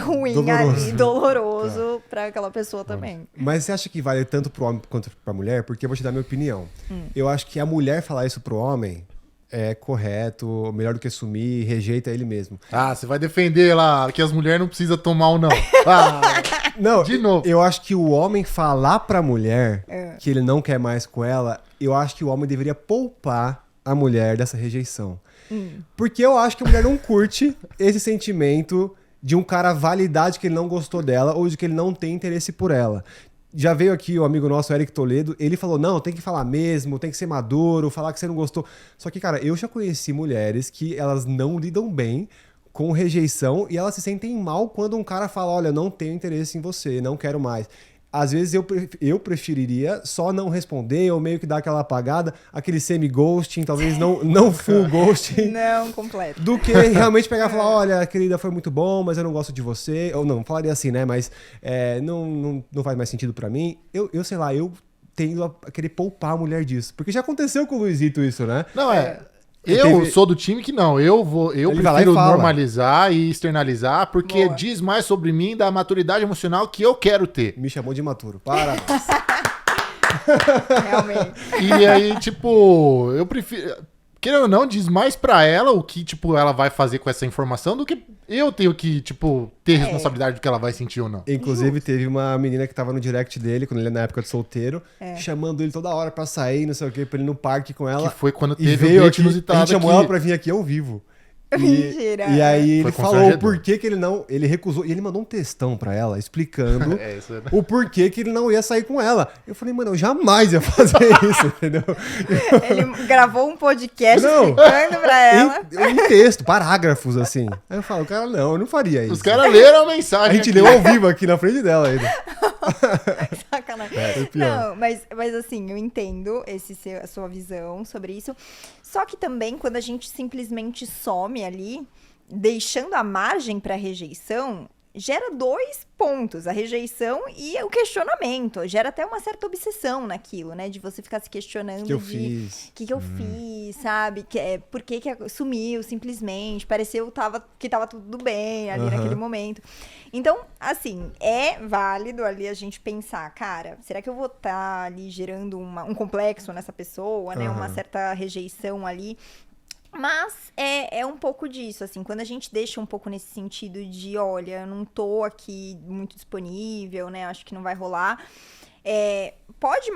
ruim Doloroso. ali, doloroso pra aquela pessoa também. Mas você acha que vale tanto pro homem quanto pra mulher? Porque eu vou te dar minha opinião. Eu acho que a mulher falar isso pro homem é correto, melhor do que assumir, rejeita ele mesmo. Ah, você vai defender lá que as mulheres não precisam tomar ou não. Ah, Não, De novo. eu acho que o homem falar pra mulher que ele não quer mais com ela, eu acho que o homem deveria poupar a mulher dessa rejeição. Porque eu acho que a mulher não curte esse sentimento de um cara validar de que ele não gostou dela ou de que ele não tem interesse por ela. Já veio aqui o amigo nosso, Eric Toledo, ele falou, não, tem que falar mesmo, tem que ser maduro, falar que você não gostou. Só que, cara, eu já conheci mulheres que elas não lidam bem com rejeição e elas se sentem mal quando um cara fala, olha, não tenho interesse em você, não quero mais. Às vezes eu preferiria só não responder ou meio que dar aquela apagada, aquele semi-ghosting, talvez não full ghosting, Não, completo. do que realmente pegar e falar, olha, querida, foi muito bom, mas eu não gosto de você. Ou não falaria assim, né? Mas não faz mais sentido pra mim. Eu sei lá, eu tendo a querer poupar a mulher disso. Porque já aconteceu com o Luizito isso, né? não, eu sou do time que não. Eu Ele vai lá e prefiro fala. normalizar e externalizar, porque Boa. diz mais sobre mim da maturidade emocional que eu quero ter. Me chamou de imaturo. Para. Realmente. E aí, tipo, eu prefiro. Querendo ou não, diz mais pra ela o que, tipo, ela vai fazer com essa informação do que eu tenho que, tipo, ter responsabilidade do que ela vai sentir ou não. Inclusive, teve uma menina que tava no direct dele, quando ele na época de solteiro, chamando ele toda hora pra sair, não sei o quê, pra ele ir no parque com ela. Que foi quando E teve veio o date aqui, inusitado a gente chamou aqui. ela pra vir aqui ao vivo. Mentira. E aí Foi ele falou constrangedor. o porquê que ele não... Ele recusou. E ele mandou um textão pra ela, explicando Isso é... o porquê que ele não ia sair com ela. Eu falei, mano, eu jamais ia fazer isso, entendeu? Ele gravou um podcast Não. explicando pra ela. Em texto, parágrafos, assim. Aí eu falo, cara, não, eu não faria isso. Os caras leram a mensagem. A gente aqui. leu ao vivo aqui na frente dela ainda. Sacanagem. foi pior. Não, mas assim, eu entendo a sua visão sobre isso. Só que também, quando a gente simplesmente some ali, deixando a margem para rejeição, gera 2 pontos, a rejeição e o questionamento. Gera até uma certa obsessão naquilo, né? De você ficar se questionando Que eu de fiz. o que eu fiz, sabe? Por que sumiu simplesmente? Pareceu que tava tudo bem ali naquele momento. Então, assim, é válido ali a gente pensar, cara, será que eu vou estar ali gerando um complexo nessa pessoa, né? Uma certa rejeição ali. Mas é um pouco disso, assim, quando a gente deixa um pouco nesse sentido de, olha, eu não tô aqui muito disponível, né, acho que não vai rolar, pode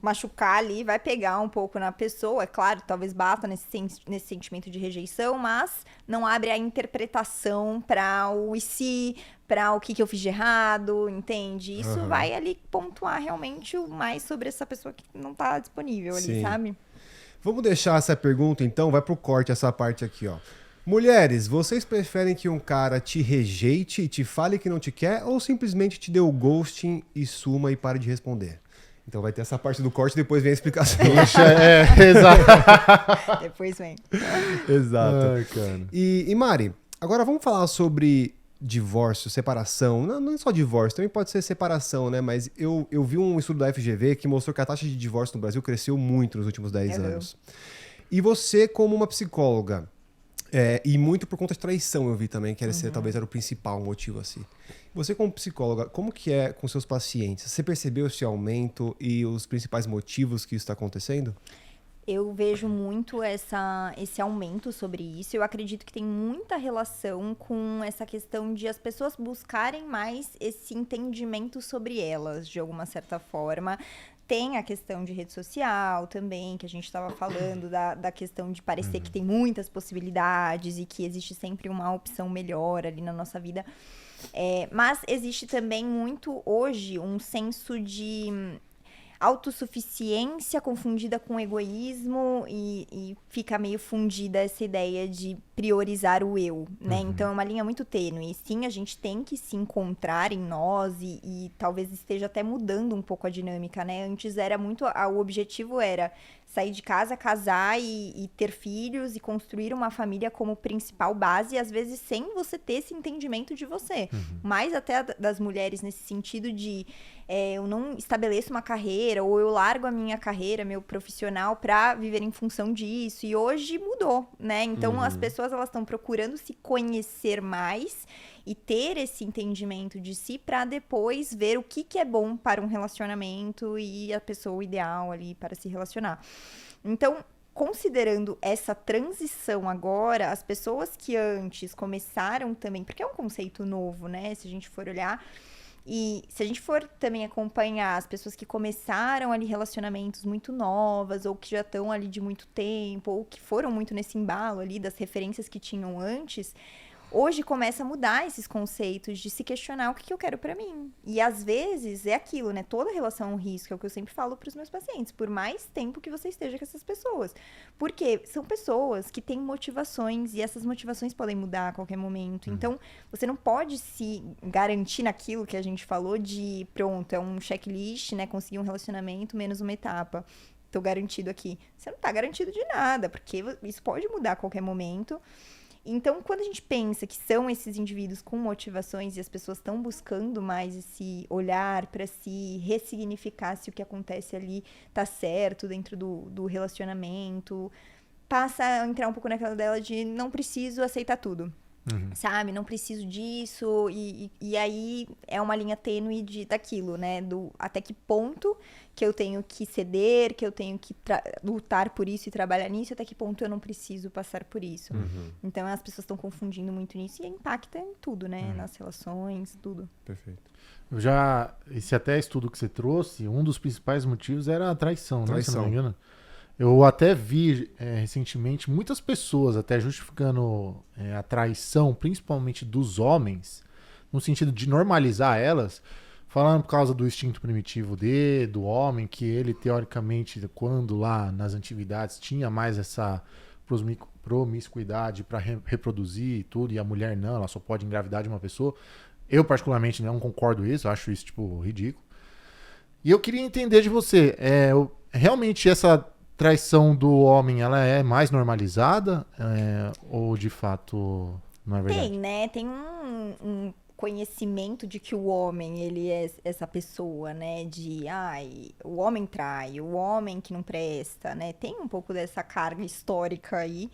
machucar ali, vai pegar um pouco na pessoa, é claro, talvez bata nesse sentimento de rejeição, mas não abre a interpretação para o e se, para o que eu fiz de errado, entende? Isso vai ali pontuar realmente o mais sobre essa pessoa que não tá disponível ali, Sim. sabe? Vamos deixar essa pergunta, então, vai pro corte essa parte aqui, ó. Mulheres, vocês preferem que um cara te rejeite e te fale que não te quer ou simplesmente te dê o ghosting e suma e pare de responder? Então vai ter essa parte do corte, depois vem a explicação. Exato. Depois vem. Exato. Ai, cara. E Mari, agora vamos falar sobre divórcio, separação. Não é só divórcio, também pode ser separação, né? Mas eu vi um estudo da FGV que mostrou que a taxa de divórcio no Brasil cresceu muito nos últimos 10 anos. E você, como uma psicóloga, e muito por conta de traição, eu vi também, que talvez era o principal motivo, assim. Você, como psicóloga, como que é com seus pacientes? Você percebeu esse aumento e os principais motivos que isso está acontecendo? Eu vejo muito esse aumento sobre isso. Eu acredito que tem muita relação com essa questão de as pessoas buscarem mais esse entendimento sobre elas, de alguma certa forma. Tem a questão de rede social também, que a gente estava falando, da questão de parecer que tem muitas possibilidades e que existe sempre uma opção melhor ali na nossa vida. Mas existe também muito, hoje, um senso de autossuficiência confundida com egoísmo e fica meio fundida essa ideia de priorizar o eu, né? Então é uma linha muito tênue. E sim, a gente tem que se encontrar em nós e talvez esteja até mudando um pouco a dinâmica, né? Antes era muito... O objetivo era sair de casa, casar e ter filhos e construir uma família como principal base, e às vezes sem você ter esse entendimento de você. Mais até das mulheres nesse sentido de eu não estabeleço uma carreira, ou eu largo a minha carreira, meu profissional, para viver em função disso. E hoje mudou, né? Então as pessoas elas estão procurando se conhecer mais e ter esse entendimento de si para depois ver o que é bom para um relacionamento e a pessoa ideal ali para se relacionar. Então, considerando essa transição agora, as pessoas que antes começaram também, porque é um conceito novo, né? Se a gente for olhar, e se a gente for também acompanhar as pessoas que começaram ali relacionamentos muito novas, ou que já estão ali de muito tempo, ou que foram muito nesse embalo ali das referências que tinham antes, hoje começa a mudar esses conceitos de se questionar o que eu quero pra mim. E às vezes é aquilo, né? Toda relação é um risco, é o que eu sempre falo pros meus pacientes. Por mais tempo que você esteja com essas pessoas. Porque são pessoas que têm motivações e essas motivações podem mudar a qualquer momento. Então, você não pode se garantir naquilo que a gente falou de, pronto, é um checklist, né? Conseguir um relacionamento menos uma etapa. Tô garantido aqui. Você não tá garantido de nada, porque isso pode mudar a qualquer momento. Então, quando a gente pensa que são esses indivíduos com motivações e as pessoas estão buscando mais esse olhar para se ressignificar se o que acontece ali tá certo dentro do relacionamento, passa a entrar um pouco naquela dela de não preciso aceitar tudo. Sabe? Não preciso disso. E aí é uma linha tênue daquilo, né? Até que ponto que eu tenho que ceder, que eu tenho que lutar por isso e trabalhar nisso, até que ponto eu não preciso passar por isso. Então as pessoas estão confundindo muito nisso e impacta em tudo, né? Nas relações, tudo. Perfeito. Esse até estudo que você trouxe, um dos principais motivos era a traição, né? Se eu não me Traição. engano. Eu até vi recentemente muitas pessoas até justificando a traição, principalmente dos homens, no sentido de normalizar elas, falando por causa do instinto primitivo do homem, que ele, teoricamente, quando lá nas antiguidades tinha mais essa promiscuidade para reproduzir e tudo, e a mulher não, ela só pode engravidar de uma pessoa. Eu, particularmente, não concordo com isso, acho isso, tipo, ridículo. E eu queria entender de você, realmente essa traição do homem, ela é mais normalizada? Ou, de fato, não é verdade? Tem, né? Tem um conhecimento de que o homem, ele é essa pessoa, né? O homem trai, o homem que não presta, né? Tem um pouco dessa carga histórica aí.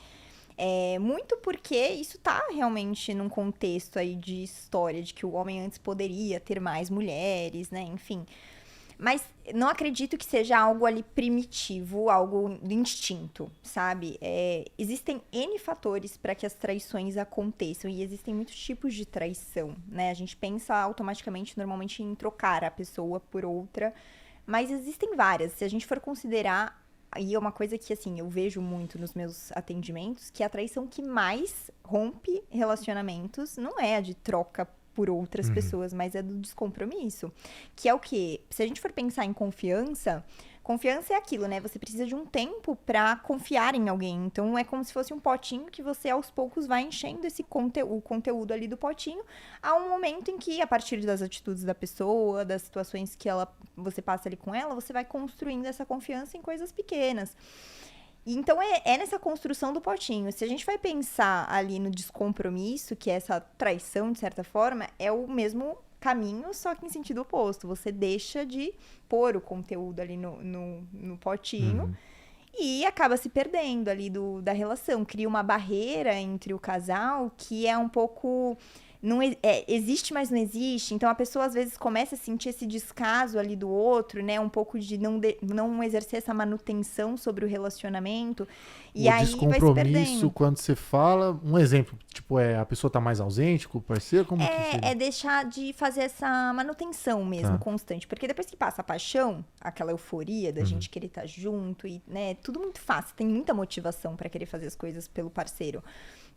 Muito porque isso tá realmente num contexto aí de história, de que o homem antes poderia ter mais mulheres, né? Enfim. Mas não acredito que seja algo ali primitivo, algo do instinto, sabe? Existem N fatores para que as traições aconteçam e existem muitos tipos de traição, né? A gente pensa automaticamente, normalmente, em trocar a pessoa por outra, mas existem várias. Se a gente for considerar, aí é uma coisa que, assim, eu vejo muito nos meus atendimentos, que a traição que mais rompe relacionamentos não é a de troca por outras pessoas, mas é do descompromisso. Que é o quê? Se a gente for pensar em confiança é aquilo, né? Você precisa de um tempo pra confiar em alguém. Então, é como se fosse um potinho que você, aos poucos, vai enchendo o conteúdo ali do potinho, a um momento em que, a partir das atitudes da pessoa, das situações que você passa ali com ela, você vai construindo essa confiança em coisas pequenas. Então, é nessa construção do potinho. Se a gente vai pensar ali no descompromisso, que é essa traição, de certa forma, é o mesmo caminho, só que em sentido oposto. Você deixa de pôr o conteúdo ali no potinho e acaba se perdendo ali da relação. Cria uma barreira entre o casal que é um pouco... existe, mas não existe. Então, a pessoa, às vezes, começa a sentir esse descaso ali do outro, né? Um pouco de não exercer essa manutenção sobre o relacionamento. E aí vai se descompromisso, perdendo. quando você fala... Um exemplo, tipo, a pessoa tá mais ausente com o parceiro? Como que seria? É deixar de fazer essa manutenção mesmo, constante. Porque depois que passa a paixão, aquela euforia da gente querer estar junto, e, né? Tudo muito fácil. Tem muita motivação para querer fazer as coisas pelo parceiro.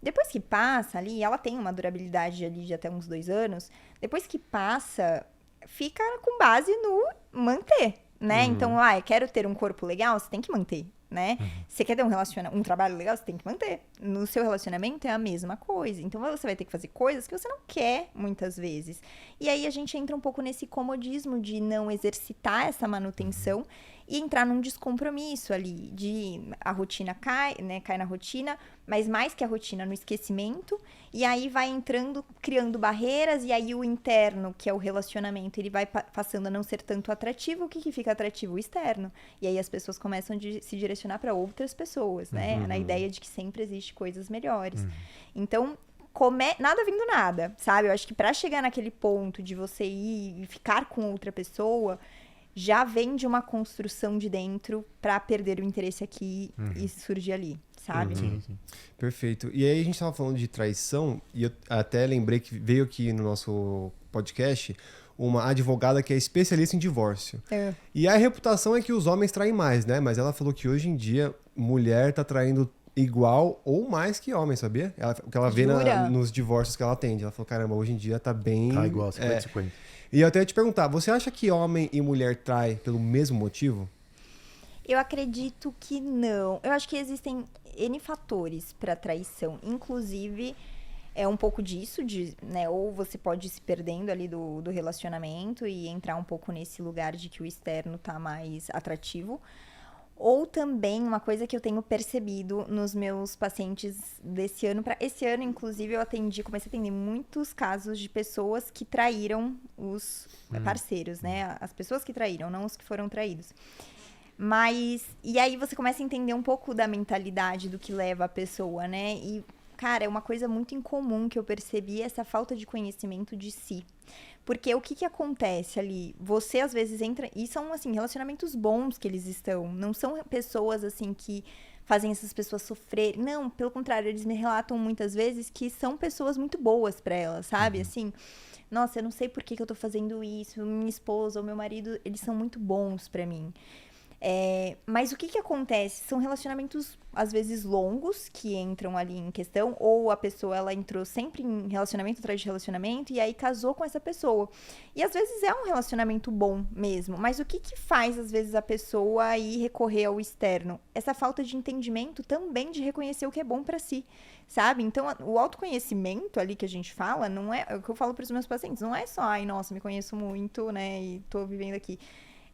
Depois que passa ali, ela tem uma durabilidade ali de até uns 2 anos. Depois que passa, fica com base no manter, né? Então, eu quero ter um corpo legal, você tem que manter, né? Você quer ter um trabalho legal, você tem que manter. No seu relacionamento é a mesma coisa. Então, você vai ter que fazer coisas que você não quer, muitas vezes. E aí, a gente entra um pouco nesse comodismo de não exercitar essa manutenção. e entrar num descompromisso ali, de a rotina cai, né, cai na rotina, mas mais que a rotina, no esquecimento, e aí vai entrando, criando barreiras, e aí o interno, que é o relacionamento, ele vai passando a não ser tanto atrativo. O que fica atrativo? O externo. E aí as pessoas começam a se direcionar para outras pessoas, né, na ideia de que sempre existe coisas melhores. Então, nada vindo nada, sabe? Eu acho que para chegar naquele ponto de você ir e ficar com outra pessoa, já vem de uma construção de dentro para perder o interesse aqui e surgir ali, sabe? Sim. Perfeito. E aí a gente tava falando de traição, e eu até lembrei que veio aqui no nosso podcast uma advogada que é especialista em divórcio. E a reputação é que os homens traem mais, né? Mas ela falou que hoje em dia mulher tá traindo igual ou mais que homem, sabia? O que ela vê nos divórcios que ela atende. Ela falou, caramba, hoje em dia tá bem... Tá igual, 50-50. E eu até ia te perguntar, você acha que homem e mulher traem pelo mesmo motivo? Eu acredito que não. Eu acho que existem N fatores para traição. Inclusive, é um pouco disso, né? Ou você pode ir se perdendo ali do relacionamento e entrar um pouco nesse lugar de que o externo tá mais atrativo. Ou também, uma coisa que eu tenho percebido nos meus pacientes desse ano, para esse ano, inclusive, comecei a atender muitos casos de pessoas que traíram os parceiros, né? As pessoas que traíram, não os que foram traídos. E aí você começa a entender um pouco da mentalidade do que leva a pessoa, né? E, cara, é uma coisa muito incomum que eu percebi, essa falta de conhecimento de si. Porque o que acontece ali? Você, às vezes, entra... E são, assim, relacionamentos bons que eles estão. Não são pessoas, assim, que fazem essas pessoas sofrerem. Não, pelo contrário, eles me relatam muitas vezes que são pessoas muito boas pra elas, sabe? Assim, nossa, eu não sei por que eu tô fazendo isso. Minha esposa ou meu marido, eles são muito bons pra mim. Mas o que acontece? São relacionamentos, às vezes, longos que entram ali em questão, ou a pessoa, ela entrou sempre em relacionamento atrás de relacionamento e aí casou com essa pessoa. E às vezes é um relacionamento bom mesmo, mas o que faz, às vezes, a pessoa ir recorrer ao externo? Essa falta de entendimento também de reconhecer o que é bom pra si, sabe? Então, o autoconhecimento ali que a gente fala, não é o que eu falo pros meus pacientes, não é só, ai, nossa, me conheço muito, né, e tô vivendo aqui.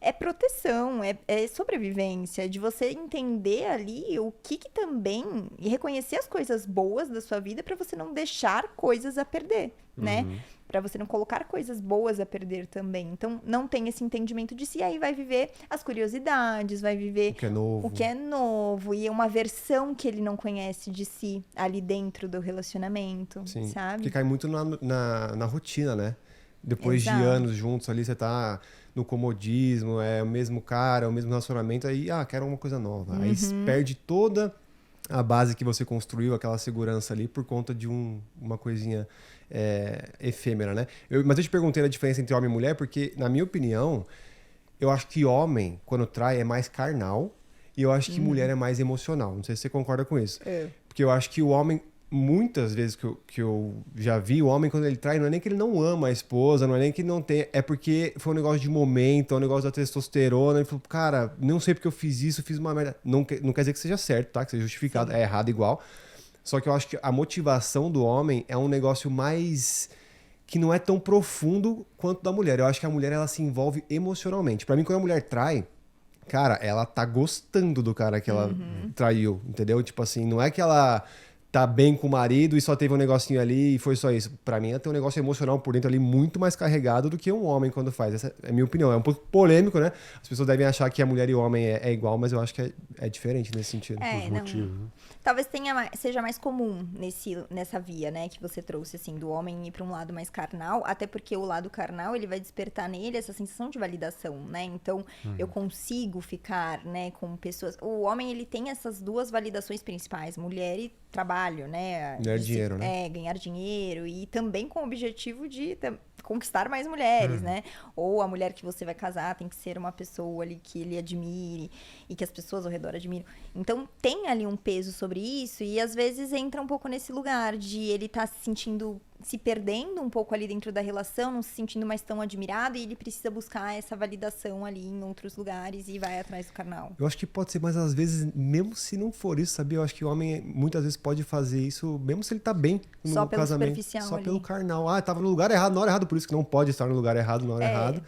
É proteção, é sobrevivência, de você entender ali o que também... E reconhecer as coisas boas da sua vida para você não deixar coisas a perder, né? Para você não colocar coisas boas a perder também. Então, não tem esse entendimento de si, aí vai viver as curiosidades, vai viver o que é novo. E é uma versão que ele não conhece de si ali dentro do relacionamento, Sim, sabe? porque cai muito na rotina, né? Depois de anos juntos ali, você tá no comodismo, é o mesmo cara, o mesmo relacionamento, aí, quero uma coisa nova. Aí perde toda a base que você construiu, aquela segurança ali, por conta de uma coisinha efêmera, né? Mas eu te perguntei a diferença entre homem e mulher, porque, na minha opinião, eu acho que homem, quando trai, é mais carnal, e eu acho que mulher é mais emocional. Não sei se você concorda com isso. Porque eu acho que o homem... Muitas vezes que eu já vi, o homem, quando ele trai, não é nem que ele não ama a esposa, não é nem que ele não tem... É porque foi um negócio de momento, é um negócio da testosterona. Ele falou, cara, não sei porque eu fiz isso, fiz uma merda. Não quer dizer que seja certo, tá? Que seja justificado. Sim. É errado igual. Só que eu acho que a motivação do homem é um negócio mais... que não é tão profundo quanto da mulher. Eu acho que a mulher, ela se envolve emocionalmente. Pra mim, quando a mulher trai... Cara, ela tá gostando do cara que ela traiu, entendeu? Tipo assim, não é que ela... tá bem com o marido e só teve um negocinho ali e foi só isso. Pra mim, tem um negócio emocional por dentro ali muito mais carregado do que um homem quando faz. Essa é a minha opinião. É um pouco polêmico, né? As pessoas devem achar que a mulher e o homem é igual, mas eu acho que é diferente nesse sentido. Talvez seja mais comum nessa via, né? Que você trouxe, assim, do homem ir pra um lado mais carnal, até porque o lado carnal, ele vai despertar nele essa sensação de validação, né? Então, eu consigo ficar, né, com pessoas... O homem, ele tem essas duas validações principais, mulher e trabalho, né? Ganhar dinheiro, né? Ganhar dinheiro e também com o objetivo de conquistar mais mulheres, né? Ou a mulher que você vai casar tem que ser uma pessoa ali que ele admire e que as pessoas ao redor admiram. Então, tem ali um peso sobre isso e às vezes entra um pouco nesse lugar de ele tá se sentindo se perdendo um pouco ali dentro da relação, não se sentindo mais tão admirado, e ele precisa buscar essa validação ali em outros lugares e vai atrás do carnal. Eu acho que pode ser, mas às vezes, mesmo se não for isso, sabia? Eu acho que o homem muitas vezes pode fazer isso, mesmo se ele tá bem no Só pelo casamento. superficial Só ali. pelo carnal. Ah, tava no lugar errado, na hora errada, por isso que não pode estar no lugar errado, na hora errada.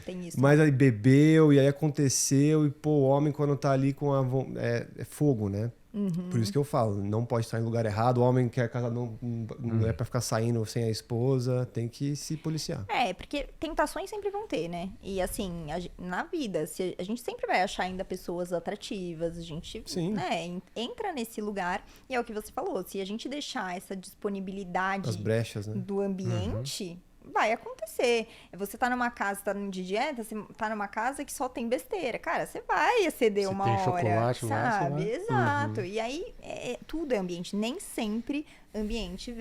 Tem isso. Mas aí bebeu, e aí aconteceu, e pô, o homem quando tá ali com é fogo, né? Por isso que eu falo, não pode estar em lugar errado, o homem que é casado não é pra ficar saindo sem a esposa, tem que se policiar. Porque tentações sempre vão ter, né? E assim, na vida, a gente sempre vai achar ainda pessoas atrativas, a gente, Sim. né, entra nesse lugar, e é o que você falou, se a gente deixar essa disponibilidade As brechas, né? do ambiente, vai acontecer. Você tá numa casa, tá de dieta, você tá numa casa que só tem besteira. Cara, você vai exceder Se uma tem hora, chocolate lá, você sabe? vai. Exato. E aí, tudo é ambiente. Nem sempre ambiente,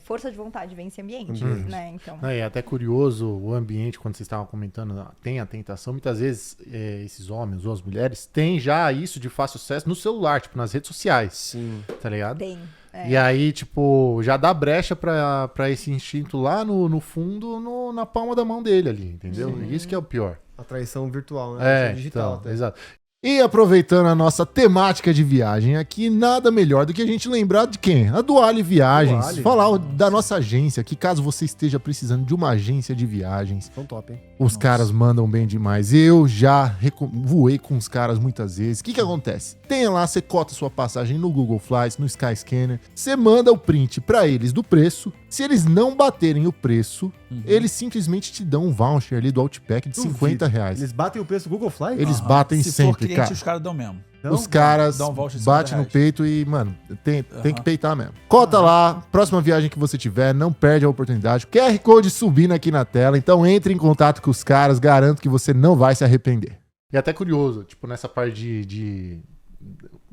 força de vontade vence ambiente, né? Então... É até curioso o ambiente, quando vocês estavam comentando, tem a tentação. Muitas vezes, esses homens ou as mulheres têm já isso de fácil acesso no celular, tipo, nas redes sociais. Sim. Tá ligado? Tem. E aí, tipo, já dá brecha pra esse instinto lá no fundo, na palma da mão dele ali, entendeu? Isso que é o pior. A traição virtual, né? A traição digital. então, exato. E aproveitando a nossa temática de viagem aqui, nada melhor do que a gente lembrar de quem? A Duale Viagens. Duale. Falar da nossa agência, que caso você esteja precisando de uma agência de viagens, São top, hein? os caras mandam bem demais. Eu já voei com os caras muitas vezes. O que acontece? Tem lá, você cota sua passagem no Google Flights, no Skyscanner, você manda o print pra eles do preço. Se eles não baterem o preço, eles simplesmente te dão um voucher ali do Outback de R$50. Eles batem o preço do Google Fly? Eles batem Se for sempre, cliente, cara. os caras dão mesmo. Os caras dá um voucher de batem no R$50. peito e, mano, tem que peitar mesmo. Cota lá, próxima viagem que você tiver, não perde a oportunidade. QR Code subindo aqui na tela, então entre em contato com os caras, garanto que você não vai se arrepender. E até curioso, tipo, nessa parte de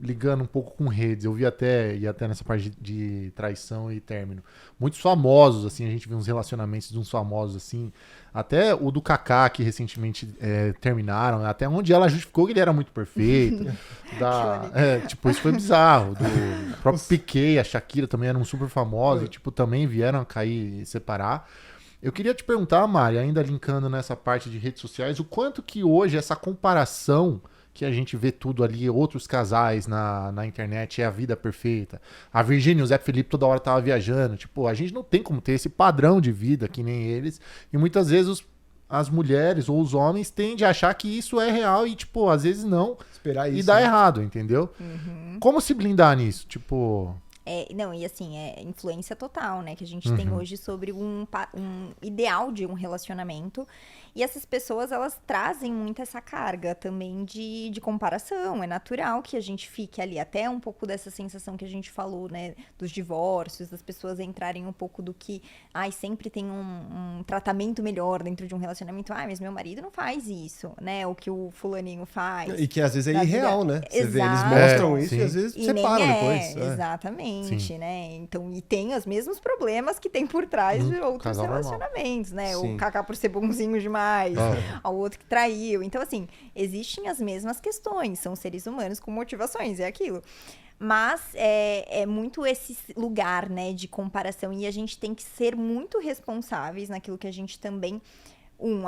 ligando um pouco com redes, eu vi até nessa parte de traição e término. Muitos famosos, assim, a gente viu uns relacionamentos de uns famosos, assim, até o do Kaká, que recentemente terminaram, até onde ela justificou que ele era muito perfeito. Tipo, isso foi bizarro. Do próprio Piquet, a Shakira também eram super famosos e, tipo, também vieram a cair e separar. Eu queria te perguntar, Mari, ainda linkando nessa parte de redes sociais, o quanto que hoje essa comparação que a gente vê tudo ali, outros casais na internet, é a vida perfeita. A Virgínia e o Zé Felipe toda hora tava viajando. Tipo, a gente não tem como ter esse padrão de vida que nem eles. E muitas vezes as mulheres ou os homens tendem a achar que isso é real e, tipo, às vezes não. Esperar isso. E dá né? errado, entendeu? Como se blindar nisso? Tipo... Não, e assim, é influência total, né? Que a gente tem hoje sobre um ideal de um relacionamento. E essas pessoas, elas trazem muito essa carga também de comparação. É natural que a gente fique ali, até um pouco dessa sensação que a gente falou, né? Dos divórcios, das pessoas entrarem um pouco do que... sempre tem um tratamento melhor dentro de um relacionamento. Mas meu marido não faz isso, né? O que o fulaninho faz. E que às vezes é da irreal, vida. né? Você vê, eles Exato. mostram isso sim. e às vezes E separam nem depois. Exatamente, Sim. né? Então, e tem os mesmos problemas que tem por trás de outros casal normal. relacionamentos, né? Sim. O Kaká por ser bonzinho demais, ao outro que traiu. Então, assim, existem as mesmas questões, são seres humanos com motivações, é aquilo. Mas é muito esse lugar, né, de comparação, e a gente tem que ser muito responsáveis naquilo que a gente também...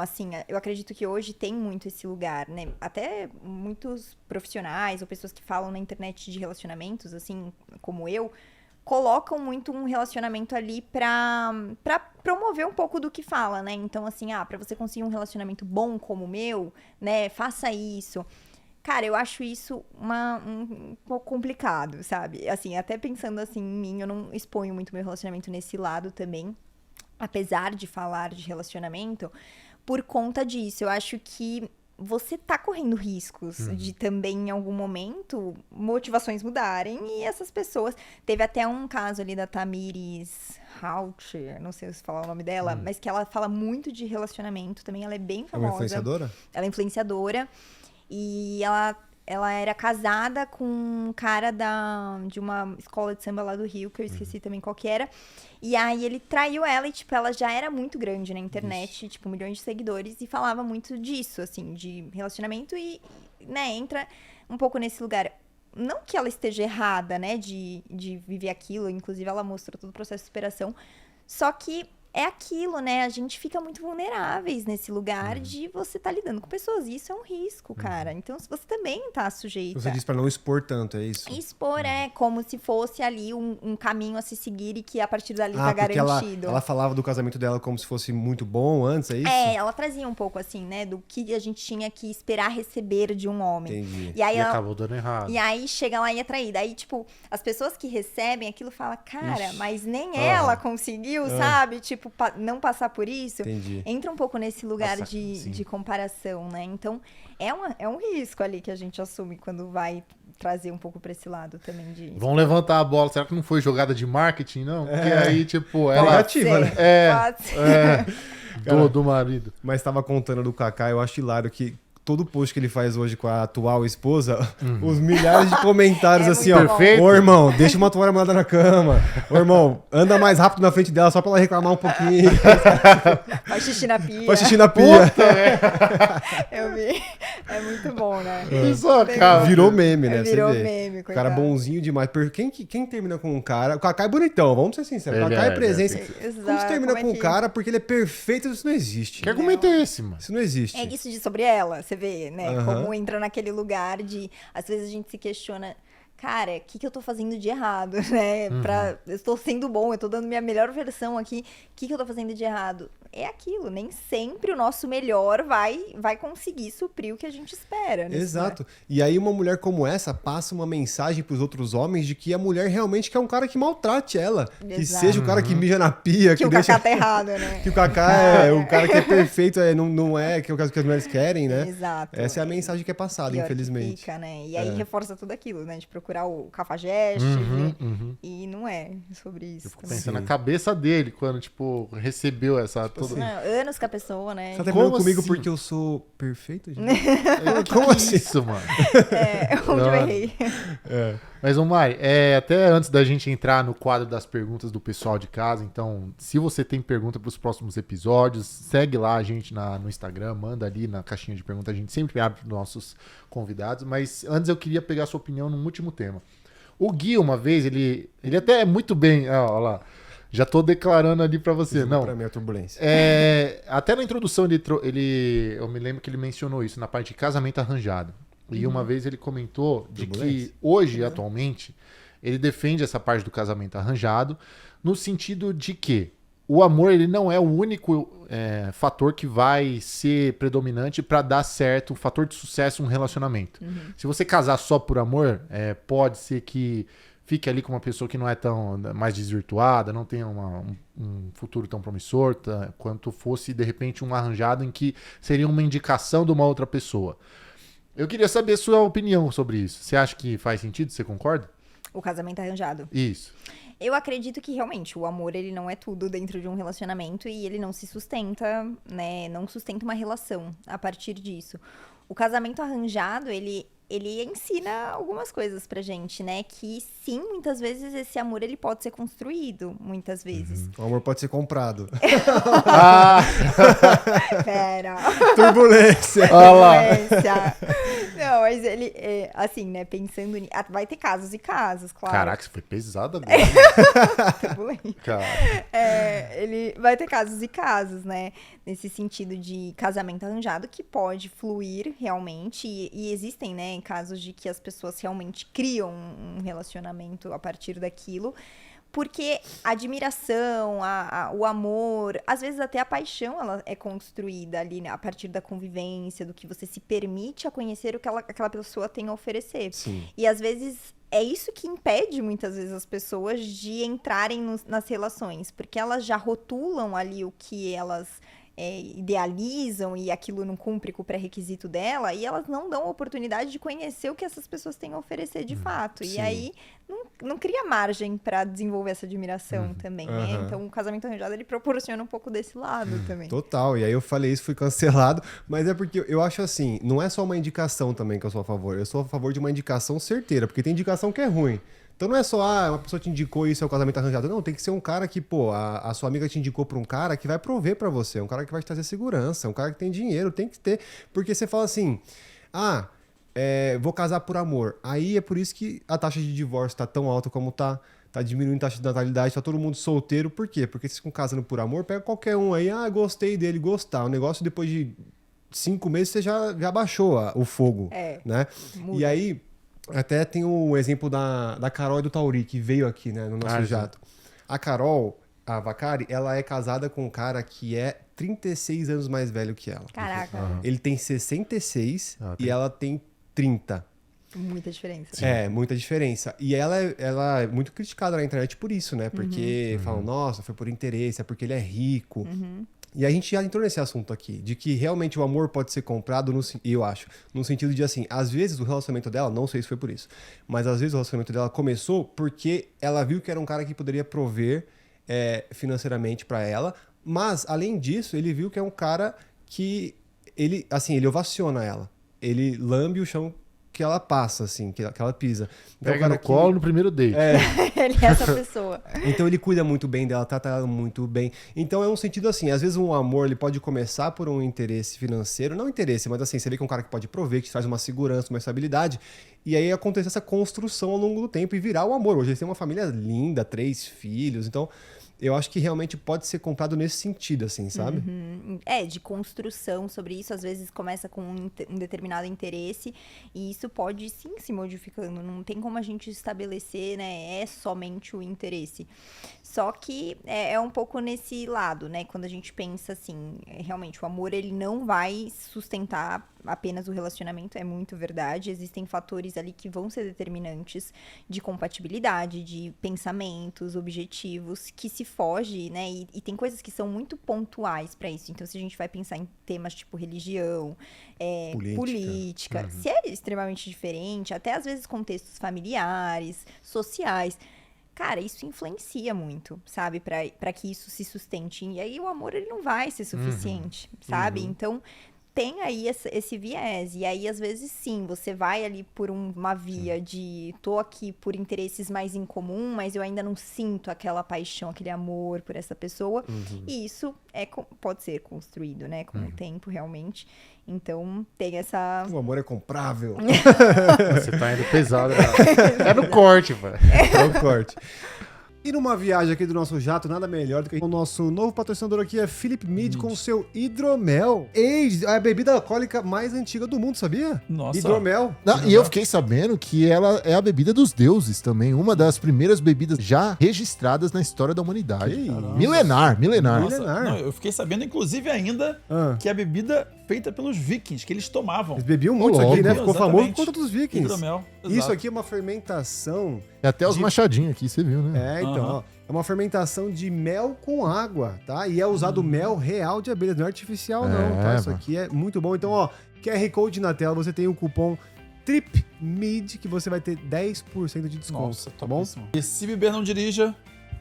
assim, eu acredito que hoje tem muito esse lugar, né? Até muitos profissionais ou pessoas que falam na internet de relacionamentos, assim, como eu, colocam muito um relacionamento ali pra promover um pouco do que fala, né? Então, assim, pra você conseguir um relacionamento bom como o meu, né? Faça isso. Cara, eu acho isso um pouco complicado, sabe? Assim, até pensando assim em mim, eu não exponho muito meu relacionamento nesse lado também. Apesar de falar de relacionamento, por conta disso, eu acho que você tá correndo riscos de também, em algum momento, motivações mudarem e essas pessoas... Teve até um caso ali da Tamiris Houcher, não sei se falar o nome dela, mas que ela fala muito de relacionamento também, ela é bem É famosa. uma influenciadora? Ela é influenciadora e ela era casada com um cara de uma escola de samba lá do Rio, que eu esqueci também qual que era. E aí ele traiu ela e, tipo, ela já era muito grande na internet, tipo, milhões de seguidores, e falava muito disso, assim, de relacionamento e, né, entra um pouco nesse lugar. Não que ela esteja errada, né, de viver aquilo, inclusive ela mostrou todo o processo de superação, Só que é aquilo, né? A gente fica muito vulneráveis nesse lugar de você estar lidando com pessoas. E isso é um risco, cara. Então, se você também tá sujeita... Você disse pra não expor tanto, é isso? Expor é como se fosse ali um caminho a se seguir e que a partir dali tá porque garantido. ela falava do casamento dela como se fosse muito bom antes, é isso? É, ela trazia um pouco assim, né? Do que a gente tinha que esperar receber de um homem. Entendi. E aí, E acabou dando errado. e aí chega lá e é traída. Aí, tipo, as pessoas que recebem aquilo falam, cara, Ixi. mas nem ela conseguiu, sabe? Tipo, não passar por isso. Entendi. Entra um pouco nesse lugar Nossa, sim. de comparação, né? Então, é um risco ali que a gente assume quando vai trazer um pouco pra esse lado também de... Vão levantar a bola. Será que não foi jogada de marketing, não? Porque aí, tipo, ela... Negativa, né? Pode ser. do marido. Mas tava contando do Kaká, eu acho hilário que todo post que ele faz hoje com a atual esposa, os milhares de comentários É assim, muito ó. bom. Perfeito. Ô, irmão, deixa uma toalha molhada na cama. Ô, irmão, anda mais rápido na frente dela só pra ela reclamar um pouquinho. Faz xixi na pia. Faz xixi na pia. Eu vi. É muito bom, né? Só, cara. Virou meme, né? Virou Você vê. meme, O cara coitado. bonzinho demais. Quem termina com um cara... O Kaká é bonitão, vamos ser sinceros. O Ele Kaká é é presença. Exato, Como você termina como é com um que- cara porque ele é perfeito, isso não existe. Que argumento é esse, mano? Isso não existe. É isso de sobre ela, você vê, né? Aham. Como entra naquele lugar de... Às vezes a gente se questiona... Cara, o que eu tô fazendo de errado, né? Eu estou sendo bom, eu tô dando minha melhor versão aqui. O que eu tô fazendo de errado? É aquilo, nem sempre o nosso melhor vai conseguir suprir o que a gente espera. nesse Exato. E aí uma mulher como essa passa uma mensagem pros outros homens de que a mulher realmente quer um cara que maltrate ela. Que Exato. seja o cara que mija na pia, Que o deixa... Kaká tá errado, né? Que o Kaká é o cara que é perfeito, não é que é o que as mulheres querem, né? Exato. Essa é a mensagem que é passada, Pior que infelizmente. fica, né? E aí reforça tudo aquilo, né? De procurar o cafajeste. E não é sobre isso. Eu fico também. pensando na cabeça dele quando, tipo, recebeu essa... toda... Não, anos com a pessoa, né? Você tá terminando Como comigo assim? porque eu sou perfeito, gente? Como Como assim? isso, mano? É, onde eu errei. Mas, ô Mari, até antes da gente entrar no quadro das perguntas do pessoal de casa, então, se você tem pergunta para os próximos episódios, segue lá a gente no Instagram, manda ali na caixinha de perguntas, a gente sempre abre para os nossos convidados, mas antes eu queria pegar a sua opinião num último tema. O Gui, uma vez, ele até é muito bem, ó lá, já tô declarando ali para você, não. Pra mim é turbulência. Até na introdução eu me lembro que ele mencionou isso na parte de casamento arranjado. E uma vez ele comentou de que Turbulência. hoje, atualmente, ele defende essa parte do casamento arranjado no sentido de que o amor ele não é o único fator que vai ser predominante para dar certo, um fator de sucesso um relacionamento. Se você casar só por amor, pode ser que fique ali com uma pessoa que não é tão mais desvirtuada, não tenha um futuro tão promissor, quanto fosse, de repente, um arranjado em que seria uma indicação de uma outra pessoa. Eu queria saber a sua opinião sobre isso. Você acha que faz sentido? Você concorda? O casamento arranjado. Isso. Eu acredito que realmente o amor ele não é tudo dentro de um relacionamento e ele não se sustenta, né? Não sustenta uma relação a partir disso. O casamento arranjado, ele ensina algumas coisas pra gente, né? Que sim, muitas vezes esse amor ele pode ser construído, muitas vezes. O amor pode ser comprado. Pera. Turbulência. Turbulência. Não, mas ele, assim, né, pensando nisso, vai ter casos e casos, claro. Caraca, isso foi pesado agora. Turbulência. Cara. Ele vai ter casos e casos, né? Nesse sentido de casamento arranjado que pode fluir realmente. E existem, né, casos de que as pessoas realmente criam um relacionamento a partir daquilo. Porque a admiração, o amor, às vezes até a paixão, ela é construída ali, né, a partir da convivência, do que você se permite a conhecer o que aquela pessoa tem a oferecer. Sim. E às vezes é isso que impede muitas vezes as pessoas de entrarem nas relações, porque elas já rotulam ali o que elas idealizam e aquilo não cumpre com o pré-requisito dela, e elas não dão a oportunidade de conhecer o que essas pessoas têm a oferecer de fato. sim. E aí não cria margem para desenvolver essa admiração também, né? Aham. Então o casamento arranjado ele proporciona um pouco desse lado também. Total, e aí eu falei isso, fui cancelado, mas é porque eu acho assim, não é só uma indicação também que eu sou a favor, eu sou a favor de uma indicação certeira, porque tem indicação que é ruim. Então não é só, uma pessoa te indicou isso, é o casamento arranjado. Não, tem que ser um cara que, a sua amiga te indicou pra um cara que vai prover pra você, um cara que vai te trazer segurança, um cara que tem dinheiro, tem que ter. Porque você fala assim, vou casar por amor. Aí é por isso que a taxa de divórcio tá tão alta como tá. Tá diminuindo a taxa de natalidade, tá todo mundo solteiro. Por quê? Porque vocês ficam casando por amor, pega qualquer um aí, gostei dele, gostar. O negócio depois de 5 meses você já baixou o fogo, né? Muda. E aí, até tem o exemplo da Carol e do Tauri, que veio aqui, né, no nosso jato. A Carol, a Vacari, ela é casada com um cara que é 36 anos mais velho que ela. Caraca, Ele tem 66 e ela tem 30. muita diferença. Muita diferença. E ela é muito criticada na internet por isso, né? Porque falam, nossa, foi por interesse, é porque ele é rico. E a gente já entrou nesse assunto aqui, de que realmente o amor pode ser comprado, eu acho, no sentido de assim, às vezes o relacionamento dela, não sei se foi por isso, mas às vezes o relacionamento dela começou porque ela viu que era um cara que poderia prover financeiramente pra ela, mas além disso, ele viu que é um cara que ele ovaciona ela. Ele lambe o chão que ela passa, assim, que ela pisa. Então, Pega no colo no primeiro date. Ele é essa pessoa. Então ele cuida muito bem dela, trata ela muito bem. Então é um sentido assim, às vezes um amor ele pode começar por um interesse financeiro, não interesse, mas assim, você vê que é um cara que pode prover, que te traz uma segurança, uma estabilidade, e aí acontece essa construção ao longo do tempo e virar o amor. Hoje eles têm uma família linda, 3 filhos, então eu acho que realmente pode ser comprado nesse sentido, assim, sabe? De construção sobre isso. Às vezes começa com um determinado interesse e isso pode sim se modificando. Não tem como a gente estabelecer, né? É somente o interesse. Só que é um pouco nesse lado, né? Quando a gente pensa assim, realmente o amor ele não vai sustentar apenas o relacionamento, é muito verdade. Existem fatores ali que vão ser determinantes de compatibilidade, de pensamentos, objetivos, que se foge, né? E tem coisas que são muito pontuais para isso. Então, se a gente vai pensar em temas tipo religião, política, se é extremamente diferente, até às vezes contextos familiares, sociais, cara, isso influencia muito, sabe? Pra que isso se sustente. E aí o amor, ele não vai ser suficiente, sabe? Então, tem aí esse viés. E aí, às vezes, sim, você vai ali por uma via de tô aqui por interesses mais em comum, mas eu ainda não sinto aquela paixão, aquele amor por essa pessoa. E isso pode ser construído, né? Com o tempo, realmente. Então, tem essa... O amor é comprável. Você tá indo pesado. É no corte, velho. É o corte. E numa viagem aqui do nosso jato, nada melhor do que o nosso novo patrocinador aqui é Philip Mead com o seu hidromel. A bebida alcoólica mais antiga do mundo, sabia? Nossa. Hidromel. E eu fiquei sabendo que ela é a bebida dos deuses também, uma das primeiras bebidas já registradas na história da humanidade. Milenar. Nossa, não, eu fiquei sabendo, inclusive, ainda que a bebida feita pelos vikings, que eles tomavam. Eles bebiam muito isso aqui, né? Ficou Exatamente. famoso por conta dos vikings. Hidromel. Isso Exato. aqui é uma fermentação... E até os machadinhos aqui, você viu, né? Então, ó, é uma fermentação de mel com água, tá? E é usado mel real de abelhas, não é artificial não, tá? Isso aqui é muito bom. Então, ó, QR Code na tela, você tem o cupom TRIPMID que você vai ter 10% de desconto, Nossa, tá bom? topíssimo. E se beber, não dirija.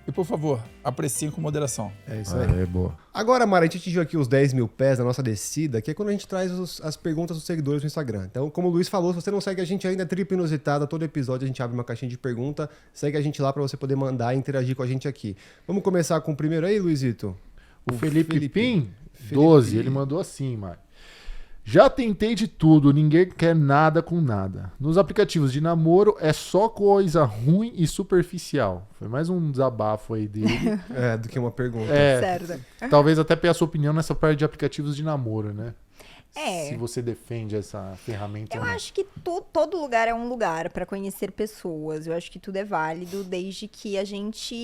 E, por favor, apreciem com moderação. É isso aí. É boa. Agora, Mara, a gente atingiu aqui os 10 mil pés na nossa descida, que é quando a gente traz as perguntas dos seguidores no Instagram. Então, como o Luiz falou, se você não segue a gente ainda, é Trip Inusitada. Todo episódio a gente abre uma caixinha de pergunta. Segue a gente lá pra você poder mandar e interagir com a gente aqui. Vamos começar com o primeiro aí, Luizito? O Felipe Pim, 12, ele mandou assim, Mário. Já tentei de tudo, ninguém quer nada com nada. Nos aplicativos de namoro é só coisa ruim e superficial. Foi mais um desabafo aí dele. Do que uma pergunta. Certo. Talvez até pedir a sua opinião nessa parte de aplicativos de namoro, né? É. Se você defende essa ferramenta. Eu ou não. acho que todo lugar é um lugar para conhecer pessoas. Eu acho que tudo é válido desde que a gente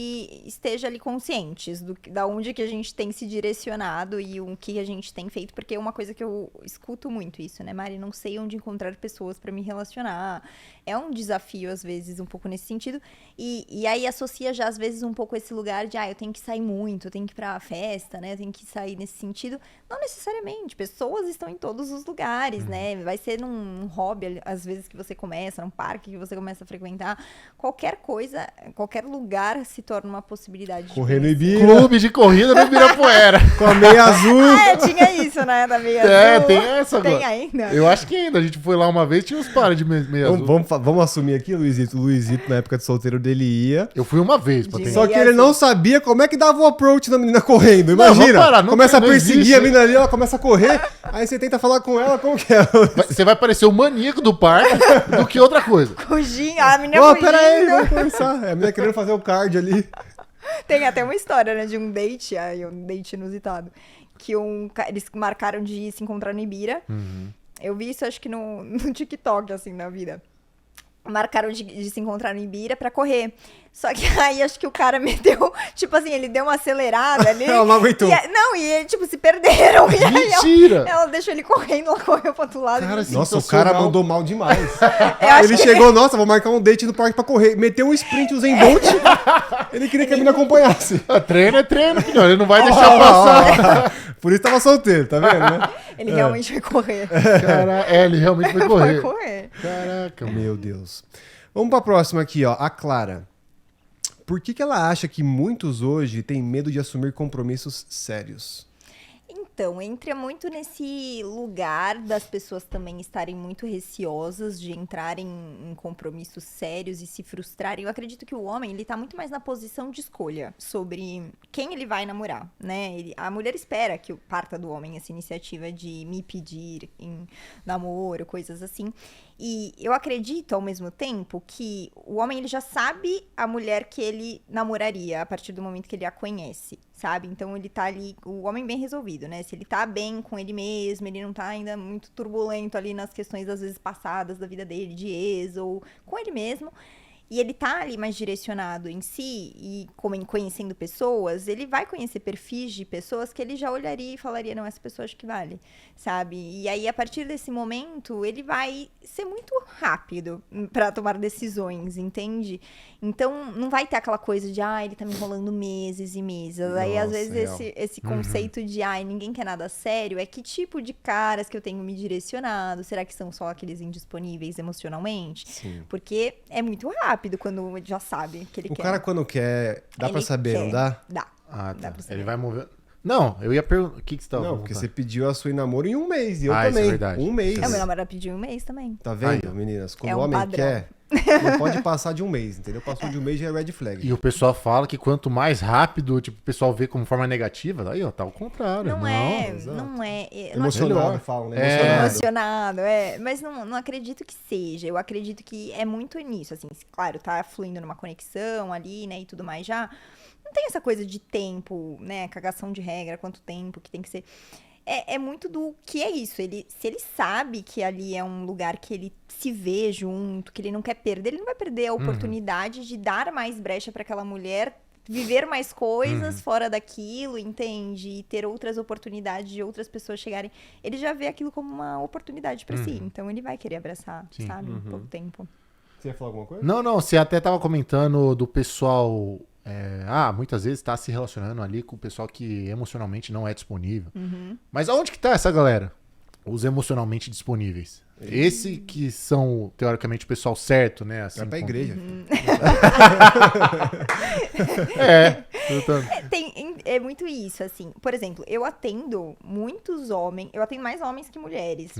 esteja ali conscientes da onde que a gente tem se direcionado e o que a gente tem feito, porque é uma coisa que eu escuto muito isso, né, Mari? Não sei onde encontrar pessoas para me relacionar. É um desafio, às vezes, um pouco nesse sentido. E aí associa já, às vezes, um pouco esse lugar de, eu tenho que sair muito, eu tenho que ir pra festa, né? Eu tenho que sair nesse sentido. Não necessariamente. Pessoas estão em todos os lugares, né? Vai ser num hobby, às vezes, que você começa, num parque que você começa a frequentar. Qualquer coisa, qualquer lugar se torna uma possibilidade. Correr no de Ibira, Clube de corrida no Ibirapuera. com a meia azul. tinha isso, né? Da meia azul. Tem essa agora. Tem ainda. Eu acho que ainda. A gente foi lá uma vez, tinha uns pares de meia azul. Vamos vamos assumir aqui, Luizito. O Luizito, na época de solteiro dele, ia. Eu fui uma vez pra De tentar. Só que ele não sabia como é que dava o approach da menina correndo. Imagina. vamos parar, não começa a não perseguir existe. a menina ali, ela começa a correr. Aí você tenta falar com ela, como que é? Você vai parecer o maníaco do parque do que outra coisa. Fugindo, a menina Ó, fugindo. pera aí, vamos conversar. É a menina querendo fazer o card ali. Tem até uma história, né, de um date inusitado, que eles marcaram de se encontrar no Ibira. Eu vi isso, acho que no TikTok, assim, na vida. Marcaram de se encontrar no Ibira pra correr. Só que aí acho que o cara meteu, tipo assim, ele deu uma acelerada ali. Ela não aguentou. E tipo, se perderam. E aí Mentira! ela deixou ele correndo, ela correu pro outro lado. Cara, e- Nossa, o Sensacional. cara mandou mal demais. Eu acho Ele que chegou, nossa, vou marcar um date no parque pra correr. Meteu um sprint, o Zen Bolt. Ele queria que a menina acompanhasse. Treino é treino, filho. Ele não vai deixar passar. Por isso tava solteiro, tá vendo, né? ele realmente foi correr. Cara, ele realmente foi Foi correr. correr. Caraca, mano. Meu Deus. Vamos pra próxima aqui, ó. A Clara. Por que ela acha que muitos hoje têm medo de assumir compromissos sérios? Então, entra muito nesse lugar das pessoas também estarem muito receosas de entrarem em compromissos sérios e se frustrarem. Eu acredito que o homem, ele tá muito mais na posição de escolha sobre quem ele vai namorar, né? A mulher espera que parta do homem essa iniciativa de me pedir em namoro, coisas assim. E eu acredito, ao mesmo tempo, que o homem, ele já sabe a mulher que ele namoraria a partir do momento que ele a conhece, sabe? Então, ele tá ali, o homem bem resolvido, né? Se ele tá bem com ele mesmo, ele não tá ainda muito turbulento ali nas questões, às vezes, passadas da vida dele, de ex, ou com ele mesmo, e ele tá ali mais direcionado em si, e conhecendo pessoas, ele vai conhecer perfis de pessoas que ele já olharia e falaria, não, essa pessoa acho que vale, sabe? E aí, a partir desse momento, ele vai ser muito rápido pra tomar decisões, entende? Então, não vai ter aquela coisa de, ele tá me enrolando meses e meses. Aí, às Nossa, vezes, real. esse conceito de, ninguém quer nada sério, é que tipo de caras que eu tenho me direcionado? Será que são só aqueles indisponíveis emocionalmente? Sim. Porque é muito rápido quando ele já sabe que ele O quer. cara, quando quer, dá pra Ele saber, quer. não dá? Dá. Ah, Dá tá. pra saber. Ele vai mover. Não, eu ia perguntar. O que você tava Não, porque você perguntando? pediu a sua em namoro em um mês. E eu Isso é também. verdade. Um mês. É, o meu namorado pediu um mês também. Tá vendo, Aí, ó. meninas? Quando É o um homem padrão. quer, não pode passar de um mês, entendeu? Passou de um mês já é red flag. E o pessoal fala que quanto mais rápido, tipo, o pessoal vê como forma negativa, aí, ó, tá ao contrário. Não é. exato. Não é. Emocionado, melhor. falam, né? É. Emocionado. Emocionado, mas não acredito que seja. Eu acredito que é muito nisso, assim, claro, tá fluindo numa conexão ali, né, e tudo mais já. Não tem essa coisa de tempo, né, cagação de regra, quanto tempo que tem que ser. É muito do que é isso. Se ele sabe que ali é um lugar que ele se vê junto, que ele não quer perder, ele não vai perder a oportunidade de dar mais brecha para aquela mulher viver mais coisas fora daquilo, entende? E ter outras oportunidades de outras pessoas chegarem. Ele já vê aquilo como uma oportunidade pra si. Então ele vai querer abraçar, Sim. sabe? Por tempo. Você ia falar alguma coisa? Não, você até tava comentando do pessoal. Muitas vezes tá se relacionando ali com o pessoal que emocionalmente não é disponível. Mas aonde que tá essa galera? Os emocionalmente disponíveis. Esse que são, teoricamente, o pessoal certo, né? Assim, Vai pra com- igreja. É muito isso, assim. Por exemplo, eu atendo muitos homens, eu atendo mais homens que mulheres.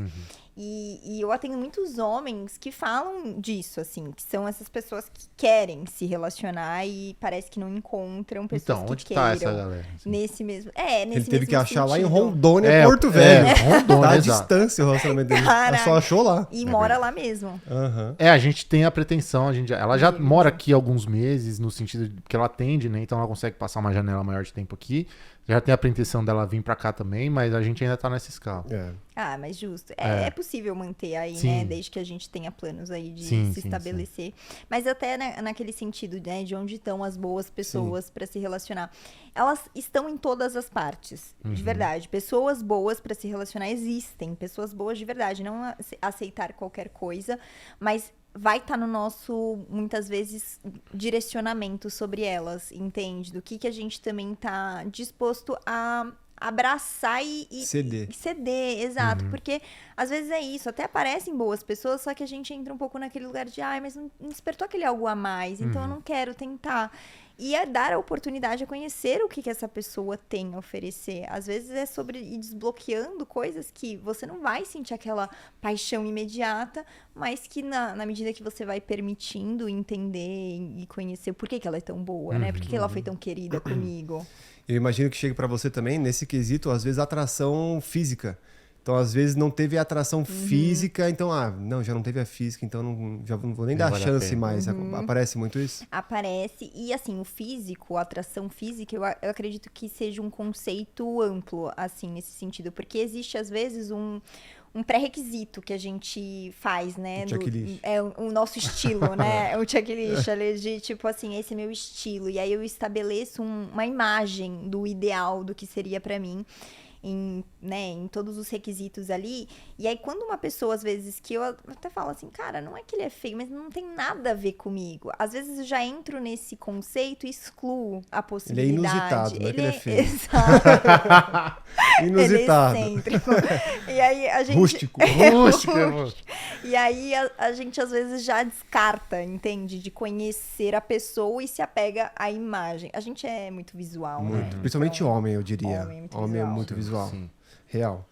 E eu atendo muitos homens que falam disso, assim, que são essas pessoas que querem se relacionar e parece que não encontram pessoas Então, onde que tá queiram. essa galera? assim? Nesse mesmo. Ele Nesse teve mesmo que achar lá em sentido. Rondônia, Porto Velho. Rondônia, Tá à exato. distância o relacionamento dele. Ela Caraca. só achou lá. E mora lá mesmo. Aham. A gente tem a pretensão, ela já mora aqui alguns meses, no sentido de que ela atende, né? Então ela consegue passar uma janela maior de tempo aqui. Já tem a pretensão dela vir pra cá também, mas a gente ainda tá nessa escala. É. Mas justo. É possível manter aí, Sim. né? Desde que a gente tenha planos aí de Sim, se sim, estabelecer. Mas até naquele sentido, né? De onde estão as boas pessoas pra se relacionar. Elas estão em todas as partes, de verdade. Pessoas boas pra se relacionar existem. Pessoas boas de verdade. Não aceitar qualquer coisa, mas vai estar no nosso, muitas vezes, direcionamento sobre elas, entende? Do que a gente também tá disposto a abraçar e ceder, exato. Porque, às vezes é isso, até aparecem boas pessoas, só que a gente entra um pouco naquele lugar de, mas não despertou aquele algo a mais, então eu não quero tentar. E é dar a oportunidade a conhecer o que essa pessoa tem a oferecer. Às vezes é sobre ir desbloqueando coisas que você não vai sentir aquela paixão imediata, mas que na medida que você vai permitindo entender e conhecer por que ela é tão boa, né? Por que ela foi tão querida comigo. Eu imagino que chegue pra você também, nesse quesito, às vezes, atração física. Então, às vezes, não teve a atração física, então, não, já não teve a física, então já não vou nem dar vale a chance pena. mais. Aparece muito isso? Aparece, e assim, o físico, a atração física, eu acredito que seja um conceito amplo, assim, nesse sentido, porque existe, às vezes, um pré-requisito que a gente faz, né? Um checklist. É o nosso estilo, né? É o checklist ali de, tipo assim, esse é meu estilo. E aí eu estabeleço uma imagem do ideal do que seria pra mim. Em todos os requisitos ali. E aí, quando uma pessoa, às vezes, que eu até falo assim, cara, não é que ele é feio, mas não tem nada a ver comigo. Às vezes eu já entro nesse conceito e excluo a possibilidade. Ele é inusitado, não é que ele é feio. Exato. Inusitado. Ele é excêntrico. E aí a gente... Rústico. E aí a gente, às vezes, já descarta, entende? De conhecer a pessoa e se apega à imagem. A gente é muito visual, né? Muito. Principalmente Então, homem, eu diria. Homem é muito É visual. muito visual. Sim. Real.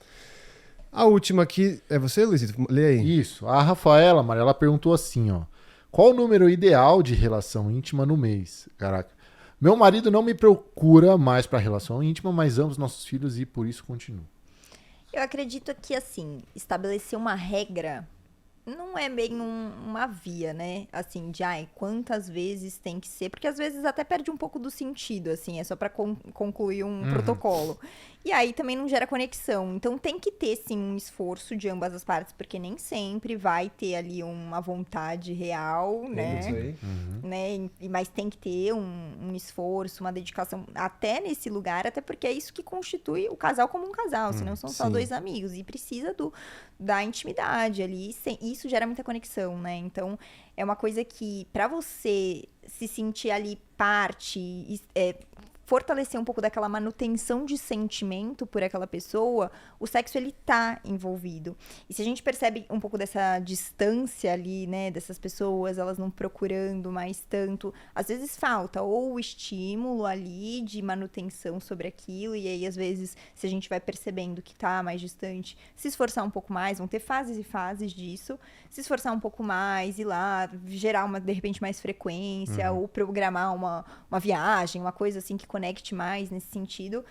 A última aqui, é você, Luizito? Lê aí. Isso. A Rafaela, Maria, ela perguntou assim, ó. Qual o número ideal de relação íntima no mês? Caraca. Meu marido não me procura mais pra relação íntima, mas amo os nossos filhos e por isso continuo. Eu acredito que, assim, estabelecer uma regra não é bem uma via, né? Assim, de, quantas vezes tem que ser. Porque, às vezes, até perde um pouco do sentido, assim. É só pra concluir um protocolo. E aí, também não gera conexão. Então, tem que ter, sim, um esforço de ambas as partes. Porque nem sempre vai ter ali uma vontade real, né? Isso aí. Né? Mas tem que ter um esforço, uma dedicação até nesse lugar, até porque é isso que constitui o casal como um casal, senão são só sim. dois amigos, e precisa da intimidade ali, isso gera muita conexão, né? Então, é uma coisa que, pra você se sentir ali parte, fortalecer um pouco daquela manutenção de sentimento por aquela pessoa, o sexo, ele tá envolvido. E se a gente percebe um pouco dessa distância ali, né, dessas pessoas, elas não procurando mais tanto, às vezes falta ou o estímulo ali de manutenção sobre aquilo, e aí, às vezes, se a gente vai percebendo que tá mais distante, se esforçar um pouco mais, vão ter fases e fases disso, se esforçar um pouco mais, ir lá, gerar de repente, mais frequência, ou programar uma viagem, uma coisa assim que conecte mais nesse sentido.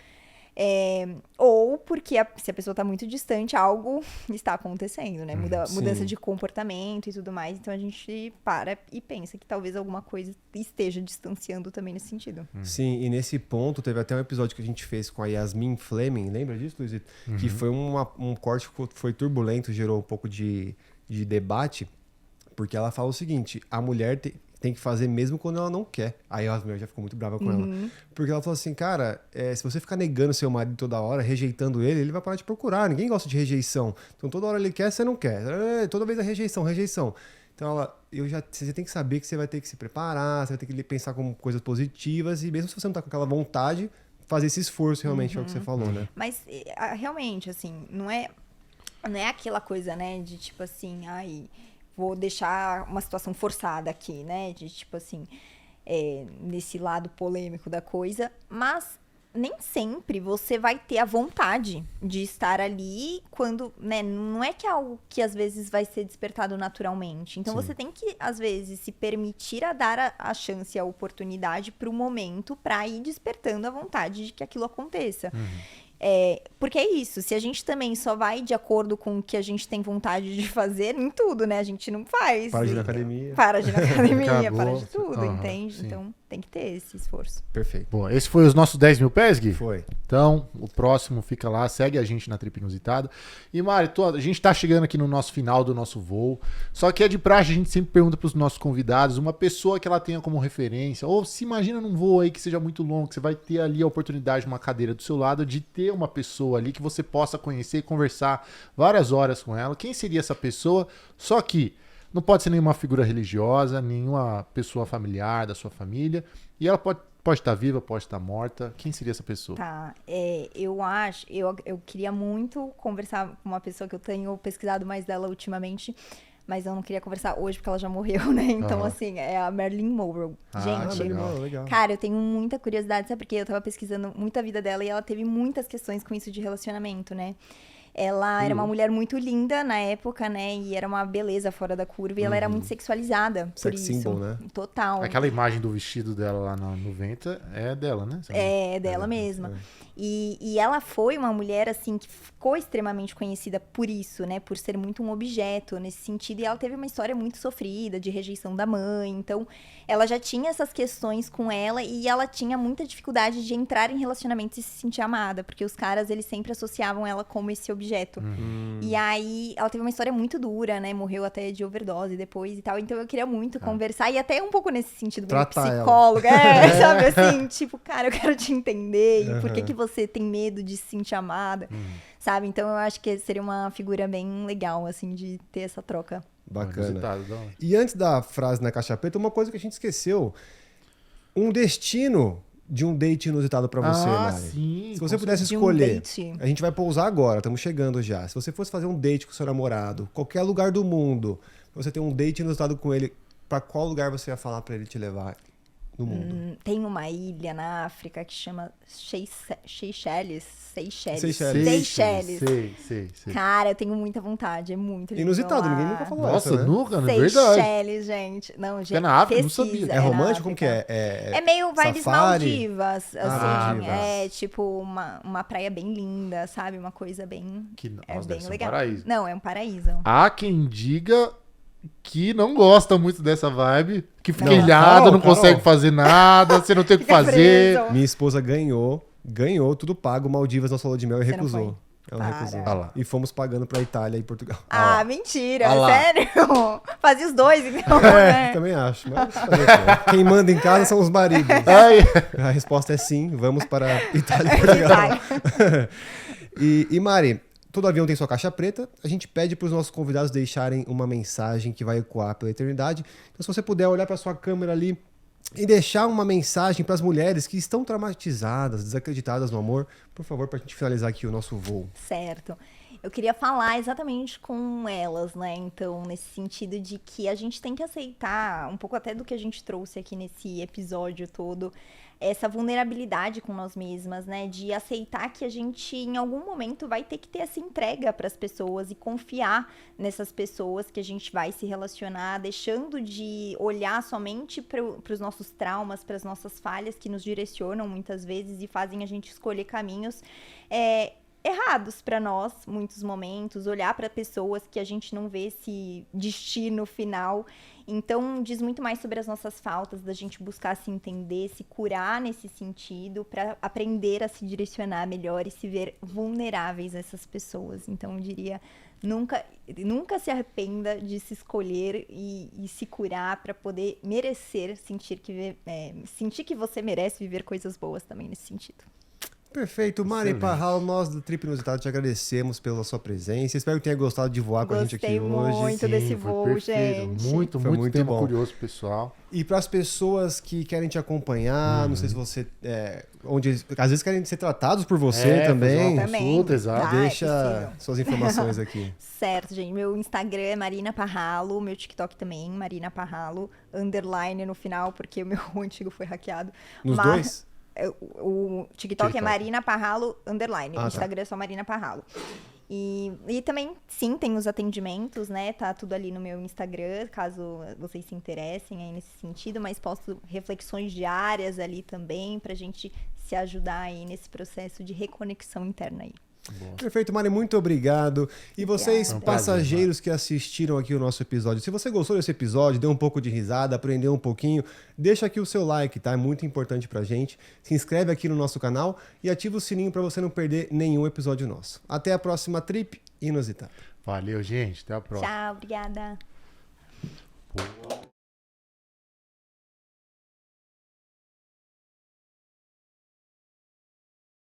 Ou porque se a pessoa está muito distante, algo está acontecendo, né? Mudança de comportamento e tudo mais. Então a gente para e pensa que talvez alguma coisa esteja distanciando também nesse sentido. Sim, e nesse ponto teve até um episódio que a gente fez com a Yasmin Fleming, lembra disso, Luizito? Que foi um corte que foi turbulento, gerou um pouco de debate, porque ela fala o seguinte: a mulher tem que fazer mesmo quando ela não quer. Aí a Yasmin já ficou muito brava com ela. Porque ela falou assim, cara, se você ficar negando seu marido toda hora, rejeitando ele vai parar de procurar. Ninguém gosta de rejeição. Então toda hora ele quer, você não quer. Toda vez é rejeição. Então você tem que saber que você vai ter que se preparar, você vai ter que pensar como coisas positivas, e mesmo se você não tá com aquela vontade, fazer esse esforço realmente, é o que você falou, né? Mas realmente, assim, não é aquela coisa, né, de tipo assim, vou deixar uma situação forçada aqui, né? De tipo assim, nesse lado polêmico da coisa. Mas nem sempre você vai ter a vontade de estar ali quando, né? Não é que é algo que às vezes vai ser despertado naturalmente. Então você tem que, às vezes, se permitir a dar a chance e a oportunidade para o momento, para ir despertando a vontade de que aquilo aconteça. Porque é isso, se a gente também só vai de acordo com o que a gente tem vontade de fazer em tudo, né? A gente não faz. Para de ir na academia. Para de ir na academia, Acabou. para de tudo, entende? Sim. Então tem que ter esse esforço. Perfeito. Bom, esse foi os nossos 10 mil pés, Gui? Foi. Então, o próximo fica lá, segue a gente na Trip Inusitada. E, Mari, a gente tá chegando aqui no nosso final do nosso voo. Só que é de praxe, a gente sempre pergunta pros nossos convidados uma pessoa que ela tenha como referência, ou se imagina num voo aí que seja muito longo, que você vai ter ali a oportunidade, uma cadeira do seu lado, de ter uma pessoa ali que você possa conhecer e conversar várias horas com ela. Quem seria essa pessoa? Só que não pode ser nenhuma figura religiosa, nenhuma pessoa familiar da sua família. E ela pode estar viva, pode estar morta. Quem seria essa pessoa? Tá, eu queria muito conversar com uma pessoa que eu tenho pesquisado mais dela ultimamente, mas eu não queria conversar hoje porque ela já morreu, né? Então, Aham. assim, é a Marilyn Monroe. Ah, Gente, legal. legal. cara, eu tenho muita curiosidade, sabe por quê? Eu tava pesquisando muito a vida dela e ela teve muitas questões com isso de relacionamento, né? Ela era uma mulher muito linda na época, né? E era uma beleza fora da curva. E ela era muito sexualizada por Sex isso. symbol, né? Total. Aquela imagem do vestido dela lá no vento é dela, né? É, dela mesma. E ela foi uma mulher, assim, que ficou extremamente conhecida por isso, né? Por ser muito um objeto nesse sentido. E ela teve uma história muito sofrida, de rejeição da mãe. Então, ela já tinha essas questões com ela e ela tinha muita dificuldade de entrar em relacionamentos e se sentir amada. Porque os caras, eles sempre associavam ela como esse objeto. E aí, ela teve uma história muito dura, né? Morreu até de overdose depois e tal. Então, eu queria muito conversar. E até um pouco nesse sentido, meio Tratar ela. psicóloga. Sabe assim? Tipo, cara, eu quero te entender. E por que você tem medo de se sentir amada? Sabe? Então, eu acho que seria uma figura bem legal, assim, de ter essa troca. Bacana. Da hora. E antes da frase na caixa preta, uma coisa que a gente esqueceu. Um destino de um date inusitado pra você, Mari. Sim. Se você pudesse De um escolher, date. a gente vai pousar agora, estamos chegando já. Se você fosse fazer um date com seu namorado, qualquer lugar do mundo, você tem um date inusitado com ele, pra qual lugar você ia falar pra ele te levar no mundo? Tem uma ilha na África que chama Seychelles. Sei. Cara, eu tenho muita vontade, é muito lindo Inusitado, lá. ninguém nunca falou Nossa, essa, né? nunca, não é verdade. Seychelles, gente. Não, gente, É na África? Não pesquisa, sabia. É na romântico? Como que África. é? É meio vibes safari? Maldivas, assim. Maldivas. É tipo uma praia bem linda, sabe? Uma coisa bem... Nossa, É deve bem ser um legal. paraíso. Não, é um paraíso. Há quem diga que não gosta muito dessa vibe, que fica Não, ilhado, não Carol. consegue fazer nada, você não tem o que Fica fazer. preso. Minha esposa ganhou, tudo pago, Maldivas, nossa lua de mel, e Você não recusou. Ela Para. recusou. Ah lá. E fomos pagando pra Itália e Portugal. Ah, mentira, Ah lá. sério? Fazia os dois, então, É, né? também acho. Mas fazer o quê? Quem manda em casa são os maridos. Ai, A resposta é sim, vamos para Itália e Portugal. Vai. E Mari, todo avião tem sua caixa preta. A gente pede para os nossos convidados deixarem uma mensagem que vai ecoar pela eternidade. Então, se você puder olhar para sua câmera ali e deixar uma mensagem para as mulheres que estão traumatizadas, desacreditadas no amor, por favor, para a gente finalizar aqui o nosso voo. Certo. Eu queria falar exatamente com elas, né? Então, nesse sentido de que a gente tem que aceitar, um pouco até do que a gente trouxe aqui nesse episódio todo, essa vulnerabilidade com nós mesmas, né? De aceitar que a gente, em algum momento, vai ter que ter essa entrega para as pessoas e confiar nessas pessoas que a gente vai se relacionar, deixando de olhar somente para os nossos traumas, para as nossas falhas que nos direcionam muitas vezes e fazem a gente escolher caminhos errados para nós, muitos momentos, olhar para pessoas que a gente não vê esse destino final. Então, diz muito mais sobre as nossas faltas, da gente buscar se entender, se curar nesse sentido, para aprender a se direcionar melhor e se ver vulneráveis a essas pessoas. Então, eu diria, nunca se arrependa de se escolher e se curar para poder merecer, sentir que você merece viver coisas boas também nesse sentido. Perfeito. Mari Excelente. Parral, nós do Trip Inusitado te agradecemos pela sua presença. Espero que tenha gostado de voar com a gente aqui Gostei hoje. muito desse foi voo, perfeito. gente. Muito Foi muito tema bom. curioso, pessoal. E para as pessoas que querem te acompanhar, não sei se você. Onde às vezes querem ser tratados por você também. fazer uma Também. consulta, exato. Tá. é Deixa possível. suas informações aqui. Certo, gente. Meu Instagram é Marina Parralo, meu TikTok também, Marina Parralo, underline no final, porque o meu antigo foi hackeado. Nos Mas- dois? O TikTok é Marina Parralo, underline. Ah, O tá. Instagram é só Marina Parralo. E também, sim, tem os atendimentos, né? Tá tudo ali no meu Instagram, caso vocês se interessem aí nesse sentido, mas posto reflexões diárias ali também, pra gente se ajudar aí nesse processo de reconexão interna aí. Perfeito, Mari, muito obrigado. E vocês, Foi um prazer, passageiros que assistiram aqui o nosso episódio, se você gostou desse episódio, deu um pouco de risada, aprendeu um pouquinho, deixa aqui o seu like, tá? É muito importante pra gente. Se inscreve aqui no nosso canal e ativa o sininho pra você não perder nenhum episódio nosso. Até a próxima Trip Inusitada. Valeu, gente. Até a próxima. Tchau, obrigada. Pô.